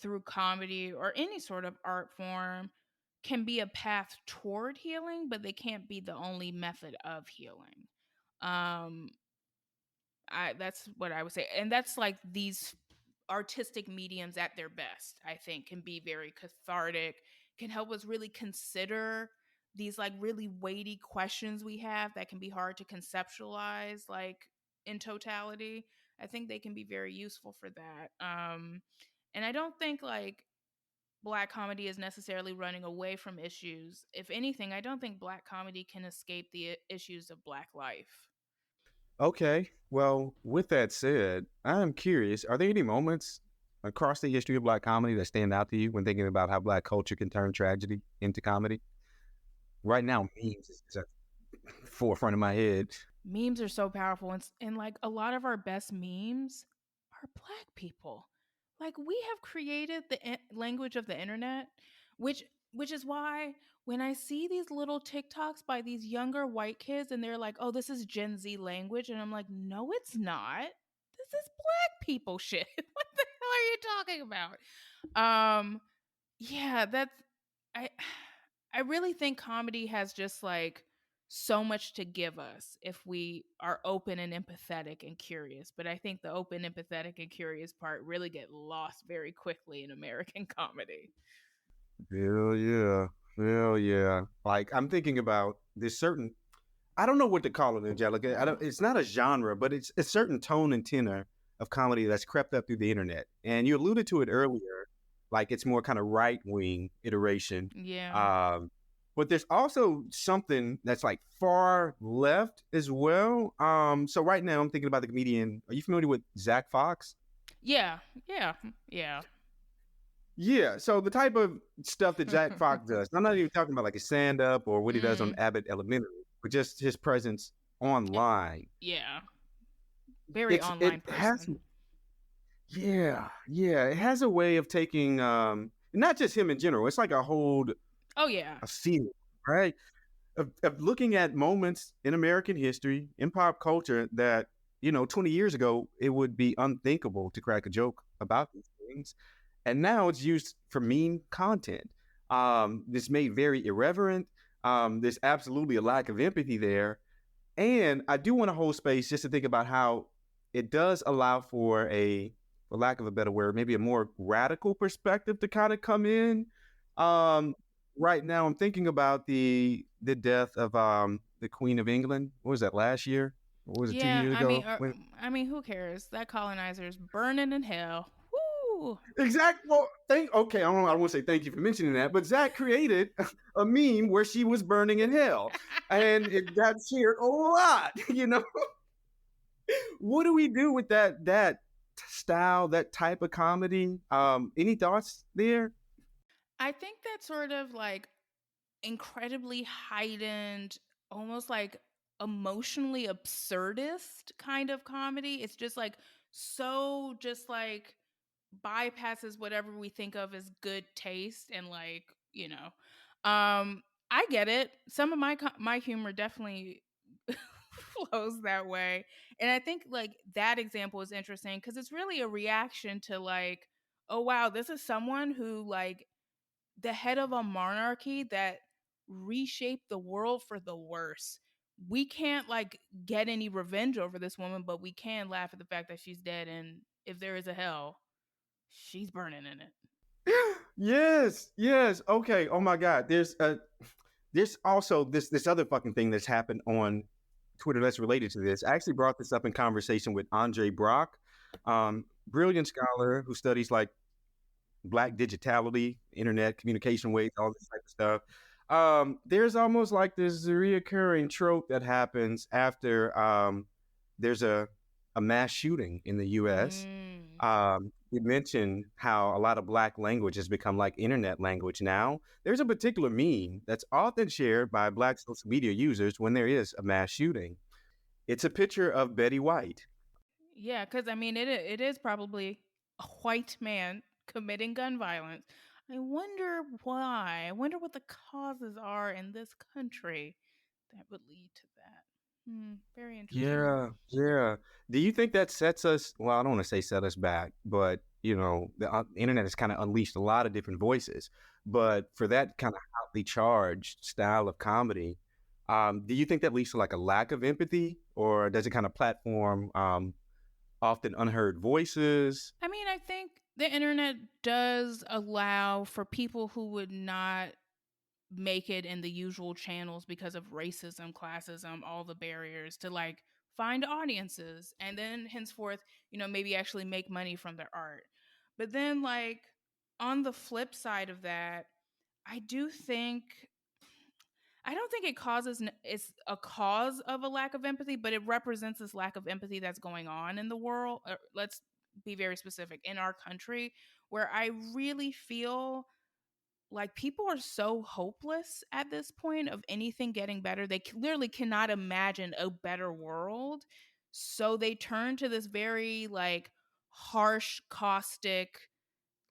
through comedy or any sort of art form can be a path toward healing, but they can't be the only method of healing. That's what I would say. And that's like these artistic mediums at their best, I think, can be very cathartic, can help us really consider these like really weighty questions we have that can be hard to conceptualize like in totality. I think they can be very useful for that. And I don't think like Black comedy is necessarily running away from issues. If anything, I don't think Black comedy can escape the issues of Black life. Okay, well, with that said, I'm curious, are there any moments across the history of Black comedy that stand out to you when thinking about how Black culture can turn tragedy into comedy? Right now, memes is at the forefront of my head. Memes are so powerful, and like a lot of our best memes are Black people. Like we have created the language of the internet, which is why when I see these little TikToks by these younger white kids and they're like, "Oh, this is Gen Z language," and I'm like, "No, it's not. This is Black people shit. What the hell are you talking about?" Yeah, I really think comedy has just like so much to give us if we are open and empathetic and curious. But I think the open, empathetic, and curious part really get lost very quickly in American comedy. Hell yeah. Hell yeah. Like, I'm thinking about this certain, I don't know what to call it, Angelica. It's not a genre, but it's a certain tone and tenor of comedy that's crept up through the internet. And you alluded to it earlier, like it's more kind of right-wing iteration. Yeah. But there's also something that's like far left as well. So right now I'm thinking about the comedian. Are you familiar with Zach Fox? Yeah. So the type of stuff that Zach Fox does, I'm not even talking about like a stand-up or what he does on Abbott Elementary, but just his presence online. Yeah. Very online person. Yeah, yeah. It has a way of taking not just him in general. It's like a whole Oh yeah. a field, right? Of looking at moments in American history, in pop culture that, 20 years ago, it would be unthinkable to crack a joke about these things. And now it's used for meme content. It's made very irreverent. There's absolutely a lack of empathy there. And I do want to hold space just to think about how it does allow for for lack of a better word, maybe a more radical perspective to kind of come in. Um, right now, I'm thinking about the death of the Queen of England. What was that, last year? Or was it 2 years ago? I mean, who cares? That colonizer's burning in hell. Woo! Exactly. Well, okay, I don't want to say thank you for mentioning that, but Zach created a meme where she was burning in hell, and it got shared a lot. What do we do with that style, that type of comedy? Any thoughts there? I think that sort of like incredibly heightened, almost like emotionally absurdist kind of comedy. It's just like so just like bypasses whatever we think of as good taste and like, I get it. Some of my humor definitely flows that way. And I think like that example is interesting cuz it's really a reaction to like, oh wow, this is someone who like the head of a monarchy that reshaped the world for the worse. We can't like get any revenge over this woman, but we can laugh at the fact that she's dead. And if there is a hell, she's burning in it. Yes, yes. Okay. Oh my God. There's also this other fucking thing that's happened on Twitter that's related to this. I actually brought this up in conversation with Andre Brock, brilliant scholar who studies like Black digitality, internet communication ways, all this type of stuff. There's almost like this reoccurring trope that happens after there's a mass shooting in the U.S. You mentioned how a lot of Black language has become like internet language now. There's a particular meme that's often shared by Black social media users when there is a mass shooting. It's a picture of Betty White. Yeah, because I mean, it is probably a white man committing gun violence. I wonder why. I wonder what the causes are in this country that would lead to that. Very interesting. Yeah, yeah. Do you think that sets us, well, I don't want to say set us back, but, the internet has kind of unleashed a lot of different voices. But for that kind of hotly charged style of comedy, do you think that leads to like a lack of empathy, or does it kind of platform often unheard voices? I mean, I think the internet does allow for people who would not make it in the usual channels because of racism, classism, all the barriers to like find audiences and then henceforth, maybe actually make money from their art. But then like on the flip side of that, I do think I don't think it's a cause of a lack of empathy, but it represents this lack of empathy that's going on in the world. Let's be very specific in our country, where I really feel like people are so hopeless at this point of anything getting better. They literally cannot imagine a better world. So they turn to this very like harsh, caustic,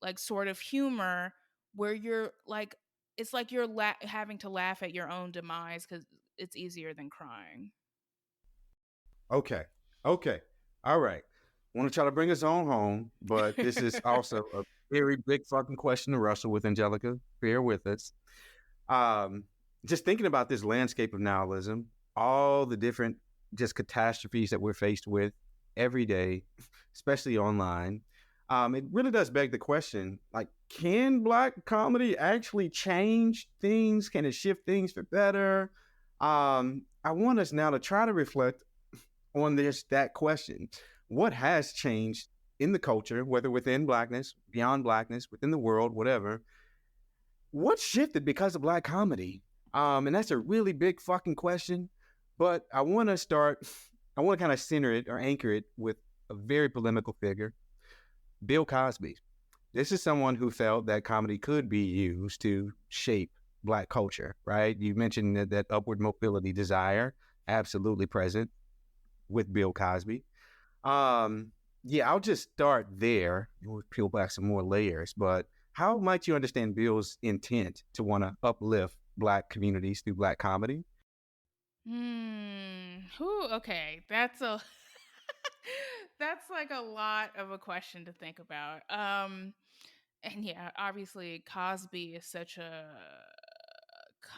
like sort of humor where you're like, it's like you're having to laugh at your own demise because it's easier than crying. Okay. Okay. All right. Want to try to bring us on home, but this is also a very big fucking question to wrestle with, Angelica. Bear with us. Just thinking about this landscape of nihilism, all the different just catastrophes that we're faced with every day, especially online. It really does beg the question, like, can Black comedy actually change things? Can it shift things for better? I want us now to try to reflect on that question. What has changed in the culture, whether within Blackness, beyond Blackness, within the world, whatever? What shifted because of Black comedy? And that's a really big fucking question. But I want to kind of center it or anchor it with a very polemical figure, Bill Cosby. This is someone who felt that comedy could be used to shape Black culture, right? You mentioned that upward mobility desire, absolutely present with Bill Cosby. Yeah, I'll just start there. We'll peel back some more layers. But how might you understand Bill's intent to want to uplift Black communities through Black comedy? Okay, that's a that's like a lot of a question to think about. And yeah, obviously Cosby is such a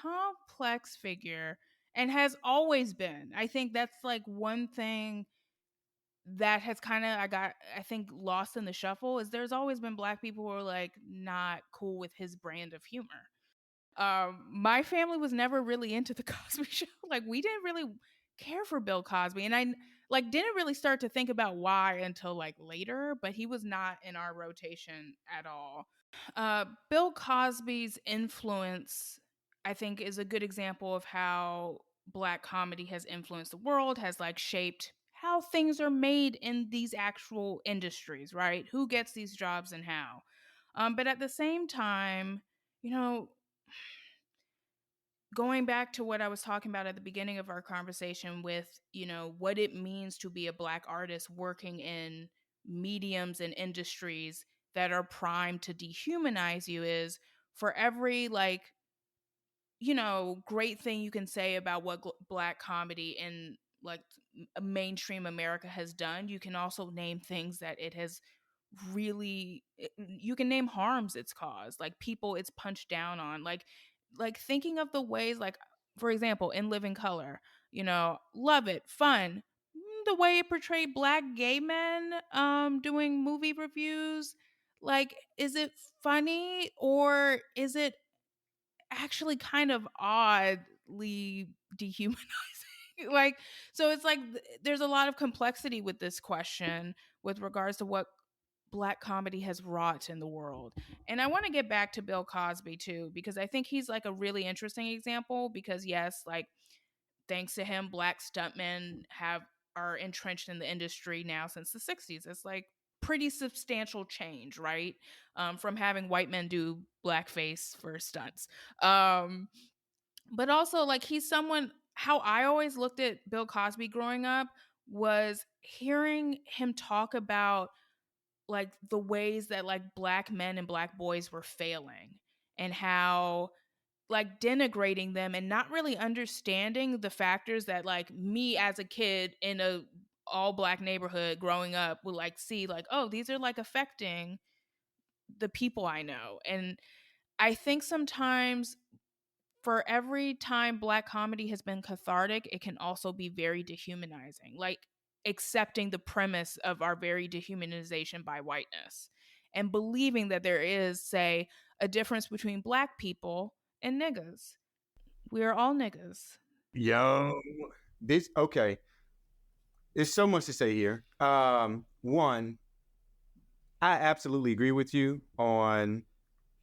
complex figure and has always been. I think that's like one thing that has kind of I think lost in the shuffle is there's always been black people who are like not cool with his brand of humor. My family was never really into the Cosby Show. Like we didn't really care for Bill Cosby, and I like didn't really start to think about why until like later. But he was not in our rotation at all. Bill Cosby's influence, I think, is a good example of how black comedy has influenced the world, has like shaped how things are made in these actual industries, right? Who gets these jobs and how. But at the same time, you know, going back to what I was talking about at the beginning of our conversation with, what it means to be a black artist working in mediums and industries that are primed to dehumanize you is for every like, great thing you can say about what black comedy in like mainstream America has done, you can also name things that it has you can name harms it's caused, like people it's punched down on, like thinking of the ways, like for example in Living Color, love it, fun. The way it portrayed black gay men doing movie reviews, like is it funny or is it actually kind of oddly dehumanizing? Like, so it's like there's a lot of complexity with this question with regards to what black comedy has wrought in the world. And I want to get back to Bill Cosby too, because I think he's like a really interesting example because yes, like thanks to him, black stuntmen are entrenched in the industry now since the 60s. It's like pretty substantial change, right? From having white men do blackface for stunts. But also like he's someone, how I always looked at Bill Cosby growing up was hearing him talk about like the ways that like black men and black boys were failing and how like denigrating them and not really understanding the factors that like me as a kid in a all black neighborhood growing up would like see like, oh, these are like affecting the people I know. And I think sometimes for every time black comedy has been cathartic, it can also be very dehumanizing, like accepting the premise of our very dehumanization by whiteness and believing that there is, say, a difference between black people and niggas. We are all niggas. Yo, okay. There's so much to say here. One, I absolutely agree with you on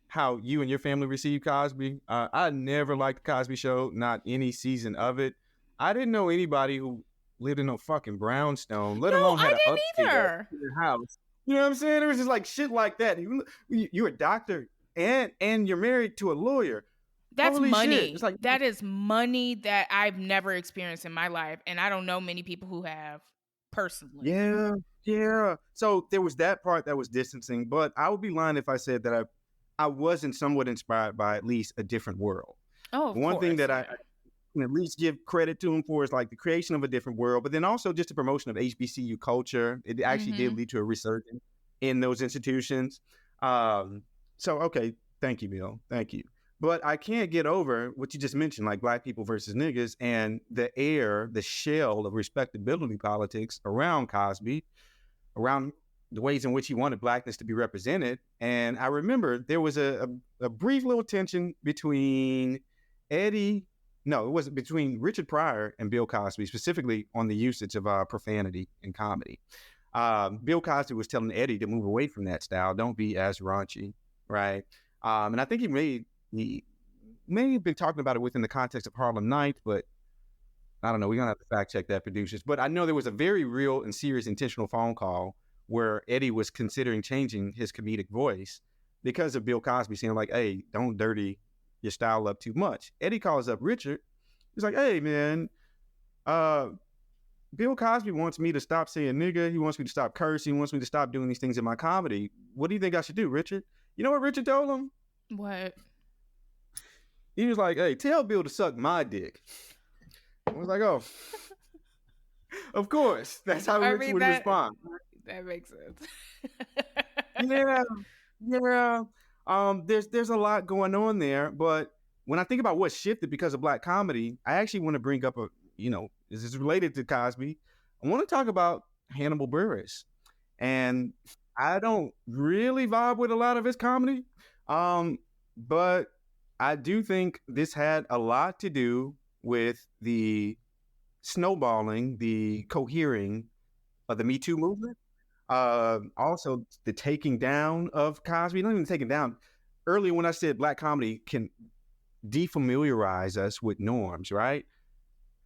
how you and your family received Cosby. I never liked the Cosby Show, not any season of it. I didn't know anybody who lived in no fucking brownstone, let No, alone had I an didn't upstairs either. in their house. You know what I'm saying? There was just like shit like that. You're a doctor and you're married to a lawyer. That's Holy money. shit. It's like, that is money that I've never experienced in my life, and I don't know many people who have personally. yeah. So there was that part that was distancing, but I would be lying if I said that I wasn't somewhat inspired by at least a different world. Oh, of One course, thing that yeah. I can at least give credit to him for is like the creation of a different world, but then also just the promotion of HBCU culture. It actually did lead to a resurgence in those institutions. So, okay, thank you, Bill. Thank you. But I can't get over what you just mentioned, like black people versus niggas and the shell of respectability politics around Cosby, around the ways in which he wanted blackness to be represented. And I remember there was a brief little tension between between Richard Pryor and Bill Cosby, specifically on the usage of profanity in comedy. Bill Cosby was telling Eddie to move away from that style. Don't be as raunchy, right? And I think he may have been talking about it within the context of Harlem Nights, but I don't know. We're going to have to fact check that, producers. But I know there was a very real and serious intentional phone call where Eddie was considering changing his comedic voice because of Bill Cosby saying like, hey, don't dirty your style up too much. Eddie calls up Richard. He's like, hey, man, Bill Cosby wants me to stop saying nigga. He wants me to stop cursing. He wants me to stop doing these things in my comedy. What do you think I should do, Richard? You know what Richard told him? What? He was like, hey, tell Bill to suck my dick. I was like, oh, of course. That's how Richard would respond. That makes sense. Yeah. There's a lot going on there, but when I think about what shifted because of black comedy, I actually want to bring up this is related to Cosby. I want to talk about Hannibal Buress, and I don't really vibe with a lot of his comedy, but I do think this had a lot to do with the snowballing, the cohering of the Me Too movement. Also, the taking down of Cosby, not even taking down. Earlier, when I said black comedy can defamiliarize us with norms, right?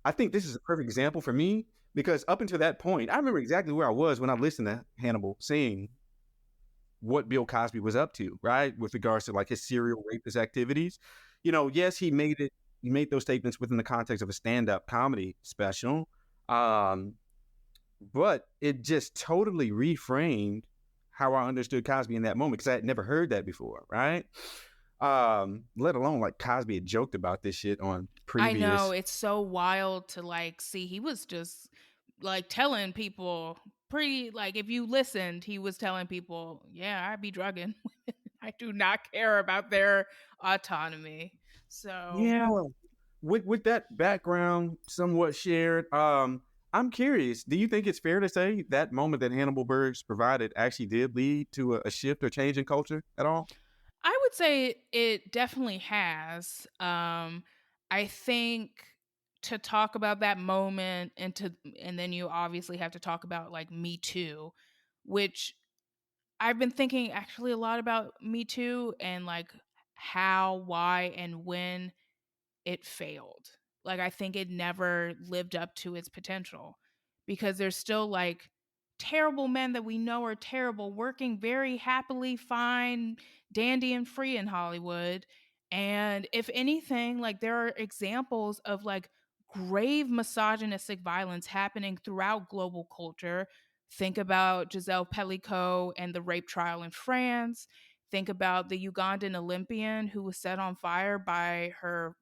I think this is a perfect example for me because up until that point, I remember exactly where I was when I listened to Hannibal saying what Bill Cosby was up to, right? With regards to like his serial rapist activities. Yes, he made those statements within the context of a stand-up comedy special. But it just totally reframed how I understood Cosby in that moment because I had never heard that before, right? Let alone like Cosby had joked about this shit on previous. I know, it's so wild to like see. He was just like telling people if you listened, he was telling people, yeah, I'd be drugging. I do not care about their autonomy. So yeah, with that background somewhat shared, I'm curious, do you think it's fair to say that moment that Hannibal Buress provided actually did lead to a shift or change in culture at all? I would say it definitely has. I think to talk about that moment and then you obviously have to talk about like Me Too, which I've been thinking actually a lot about Me Too and like how, why, and when it failed. Like I think it never lived up to its potential because there's still like terrible men that we know are terrible working very happily fine, dandy and free in Hollywood. And if anything, like there are examples of like grave misogynistic violence happening throughout global culture. Think about Giselle Pellicot and the rape trial in France. Think about the Ugandan Olympian who was set on fire by her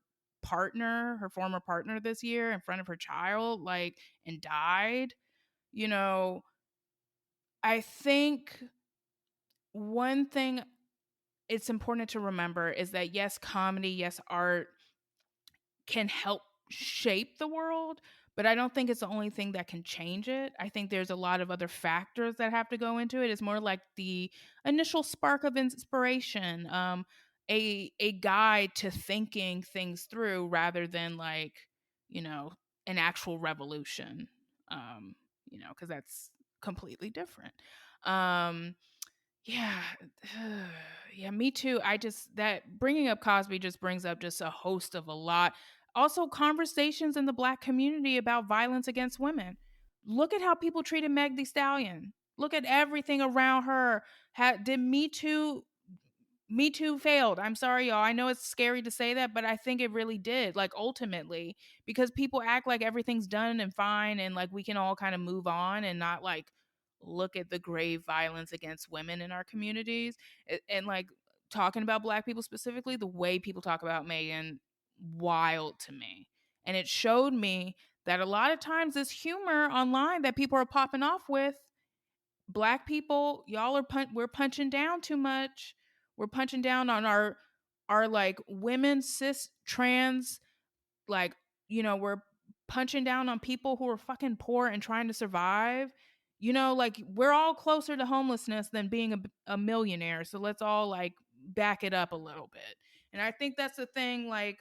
former partner this year in front of her child, like, and died. You know, I think one thing it's important to remember is that yes, comedy, yes, art can help shape the world, but I don't think it's the only thing that can change it. I think there's a lot of other factors that have to go into it. It's more like the initial spark of inspiration, a guide to thinking things through rather than like, an actual revolution. Because that's completely different. Yeah, yeah, me too. That bringing up Cosby just brings up just a host of a lot. Also, conversations in the Black community about violence against women. Look at how people treated Meg Thee Stallion. Look at everything around her. Did Me Too? Me Too failed. I'm sorry, y'all. I know it's scary to say that, but I think it really did. Like ultimately, because people act like everything's done and fine, and like we can all kind of move on and not like look at the grave violence against women in our communities and like talking about Black people specifically, the way people talk about Megan, wild to me. And it showed me that a lot of times this humor online that people are popping off with, Black people, y'all are we're punching down too much. We're punching down on our like women, cis, trans, like, we're punching down on people who are fucking poor and trying to survive. Like we're all closer to homelessness than being a millionaire. So let's all like back it up a little bit. And I think that's the thing, like,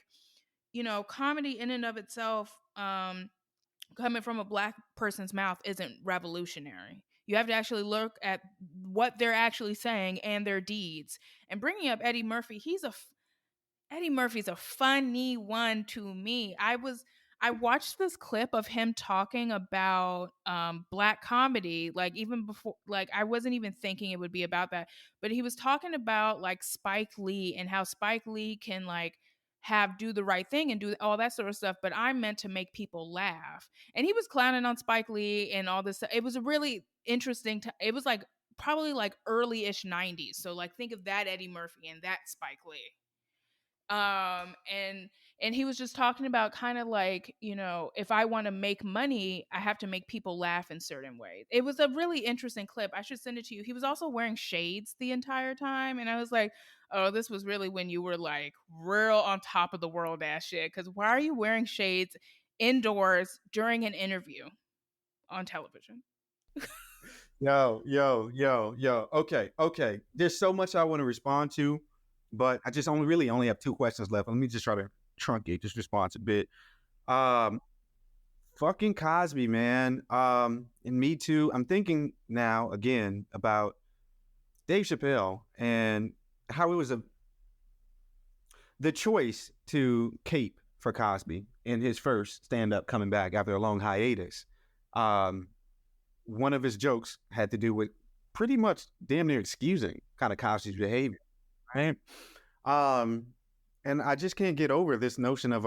comedy in and of itself, coming from a Black person's mouth isn't revolutionary. You have to actually look at what they're actually saying and their deeds. And bringing up Eddie Murphy, Eddie Murphy's a funny one to me. I watched this clip of him talking about Black comedy, like even before, like I wasn't even thinking it would be about that, but he was talking about like Spike Lee and how Spike Lee can like do the right thing and do all that sort of stuff, but I'm meant to make people laugh. And he was clowning on Spike Lee and all this. It was a really interesting it was like probably like early-ish 90s. So like think of that Eddie Murphy and that Spike Lee. And he was just talking about kind of like, you know, if I want to make money, I have to make people laugh in certain ways. It was a really interesting clip. I should send it to you. He was also wearing shades the entire time. And I was like, oh, this was really when you were like real on top of the world ass shit. Because why are you wearing shades indoors during an interview on television? Yo. Okay. There's so much I want to respond to, but I just only have 2 questions left. Let me just try to truncate this response a bit. Fucking Cosby, man. And Me Too. I'm thinking now again about Dave Chappelle and how it was the choice to cape for Cosby in his first stand-up coming back after a long hiatus. One of his jokes had to do with pretty much damn near excusing kind of Cosby's behavior, right? And I just can't get over this notion of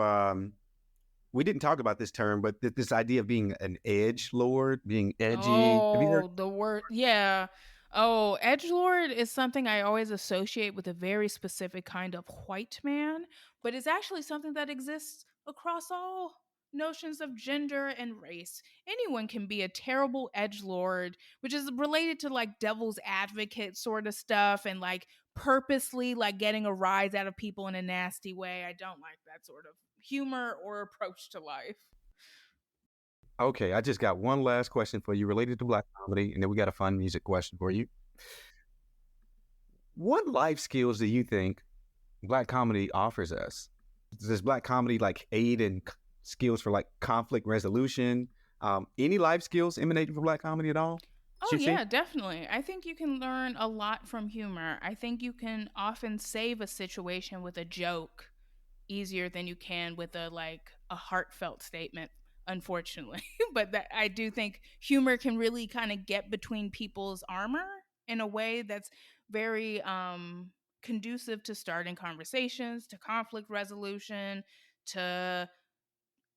we didn't talk about this term, but this idea of being an edgelord, being edgy. Oh, the word, yeah. Oh, edgelord is something I always associate with a very specific kind of white man, but it's actually something that exists across all notions of gender and race. Anyone can be a terrible edgelord, which is related to like devil's advocate sort of stuff and like purposely like getting a rise out of people in a nasty way. I don't like that sort of humor or approach to life. Okay, I just got one last question for you related to Black comedy, and then we got a fun music question for you. What life skills do you think Black comedy offers us? Does Black comedy like aid in skills for like conflict resolution? Any life skills emanating from Black comedy at all? Oh, yeah, definitely. I think you can learn a lot from humor. I think you can often save a situation with a joke easier than you can with a heartfelt statement, unfortunately. But I do think humor can really kind of get between people's armor in a way that's very conducive to starting conversations, to conflict resolution, to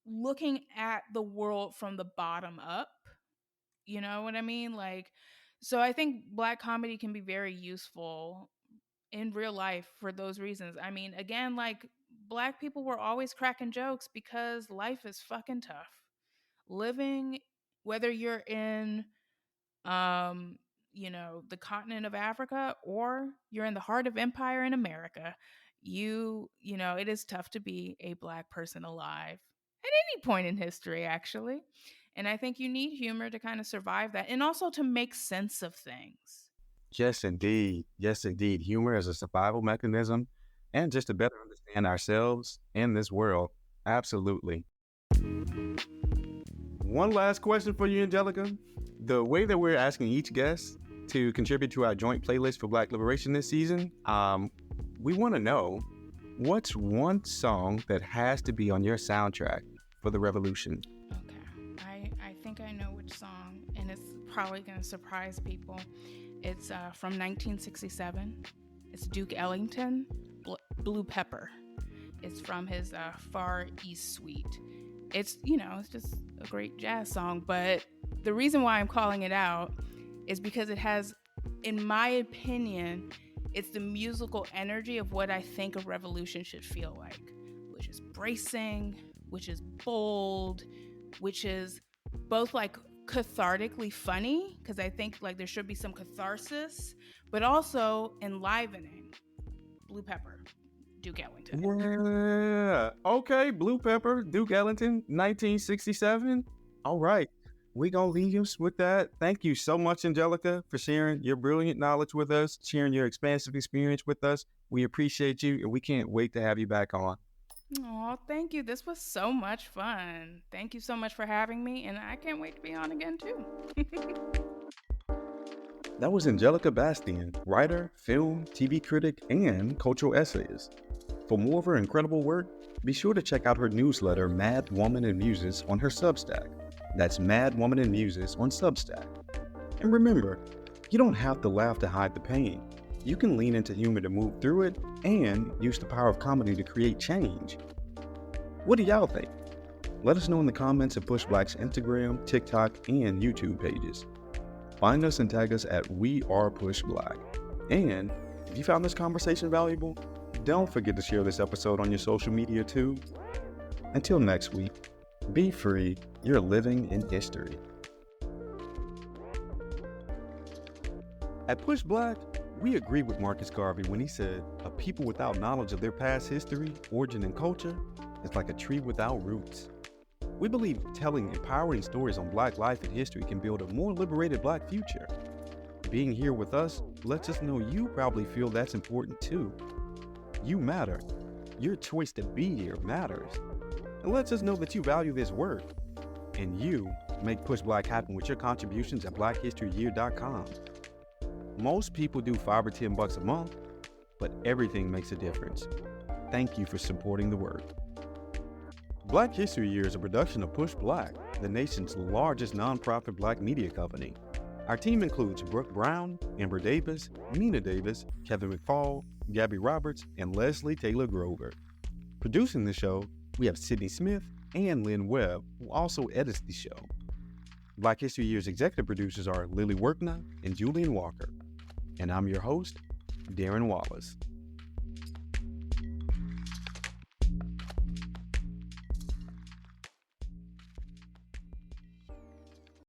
looking at the world from the bottom up. You know what I mean? So I think Black comedy can be very useful in real life for those reasons. I mean, again, Black people were always cracking jokes because life is fucking tough. Living, whether you're in, the continent of Africa or you're in the heart of empire in America, it is tough to be a Black person alive at any point in history, actually. And I think you need humor to kind of survive that and also to make sense of things. Yes, indeed. Yes, indeed. Humor as a survival mechanism and just to better understand ourselves and this world. Absolutely. One last question for you, Angelica. The way that we're asking each guest to contribute to our joint playlist for Black Liberation this season, we want to know what's one song that has to be on your soundtrack for the revolution? Okay. I think I know which song, and it's probably going to surprise people. It's from 1967. It's Duke Ellington, Blue Pepper. It's from his Far East Suite. It's just a great jazz song, but the reason why I'm calling it out is because it has, in my opinion, it's the musical energy of what I think a revolution should feel like, which is bracing, which is bold, which is both cathartically funny, because I think there should be some catharsis, but also enlivening. Blue Pepper, Duke Ellington. Yeah. Okay, Blue Pepper, Duke Ellington, 1967. All right. We're going to leave you with that. Thank you so much, Angelica, for sharing your brilliant knowledge with us, sharing your expansive experience with us. We appreciate you, and we can't wait to have you back on. Oh, thank you. This was so much fun. Thank you so much for having me, and I can't wait to be on again, too. That was Angelica Bastién, writer, film, TV critic, and cultural essayist. For more of her incredible work, be sure to check out her newsletter, Mad Woman and Muses, on her Substack. That's Mad Woman and Muses on Substack. And remember, you don't have to laugh to hide the pain. you can lean into humor to move through it and use the power of comedy to create change. What do y'all think? Let us know in the comments of Push Black's Instagram, TikTok, and YouTube pages. Find us and tag us at We Are Push Black. And if you found this conversation valuable, don't forget to share this episode on your social media too. Until next week, be free, you're living in history. At Push Black, we agree with Marcus Garvey when he said, "A people without knowledge of their past history, origin, and culture is like a tree without roots." We believe telling empowering stories on Black life and history can build a more liberated Black future. Being here with us lets us know you probably feel that's important too. You matter. Your choice to be here matters. It lets us know that you value this work. And you make Push Black happen with your contributions at blackhistoryyear.com. Most people do $5 or $10 a month, but everything makes a difference. Thank you for supporting the work. Black History Year is a production of Push Black, the nation's largest nonprofit Black media company. Our team includes Brooke Brown, Amber Davis, Mina Davis, Kevin McFall, Gabby Roberts, and Leslie Taylor Grover. Producing the show, we have Cydney Smith and Len Webb, who also edits the show. Black History Year's executive producers are Lilly Workneh and Julian Walker. And I'm your host, Darren Wallace.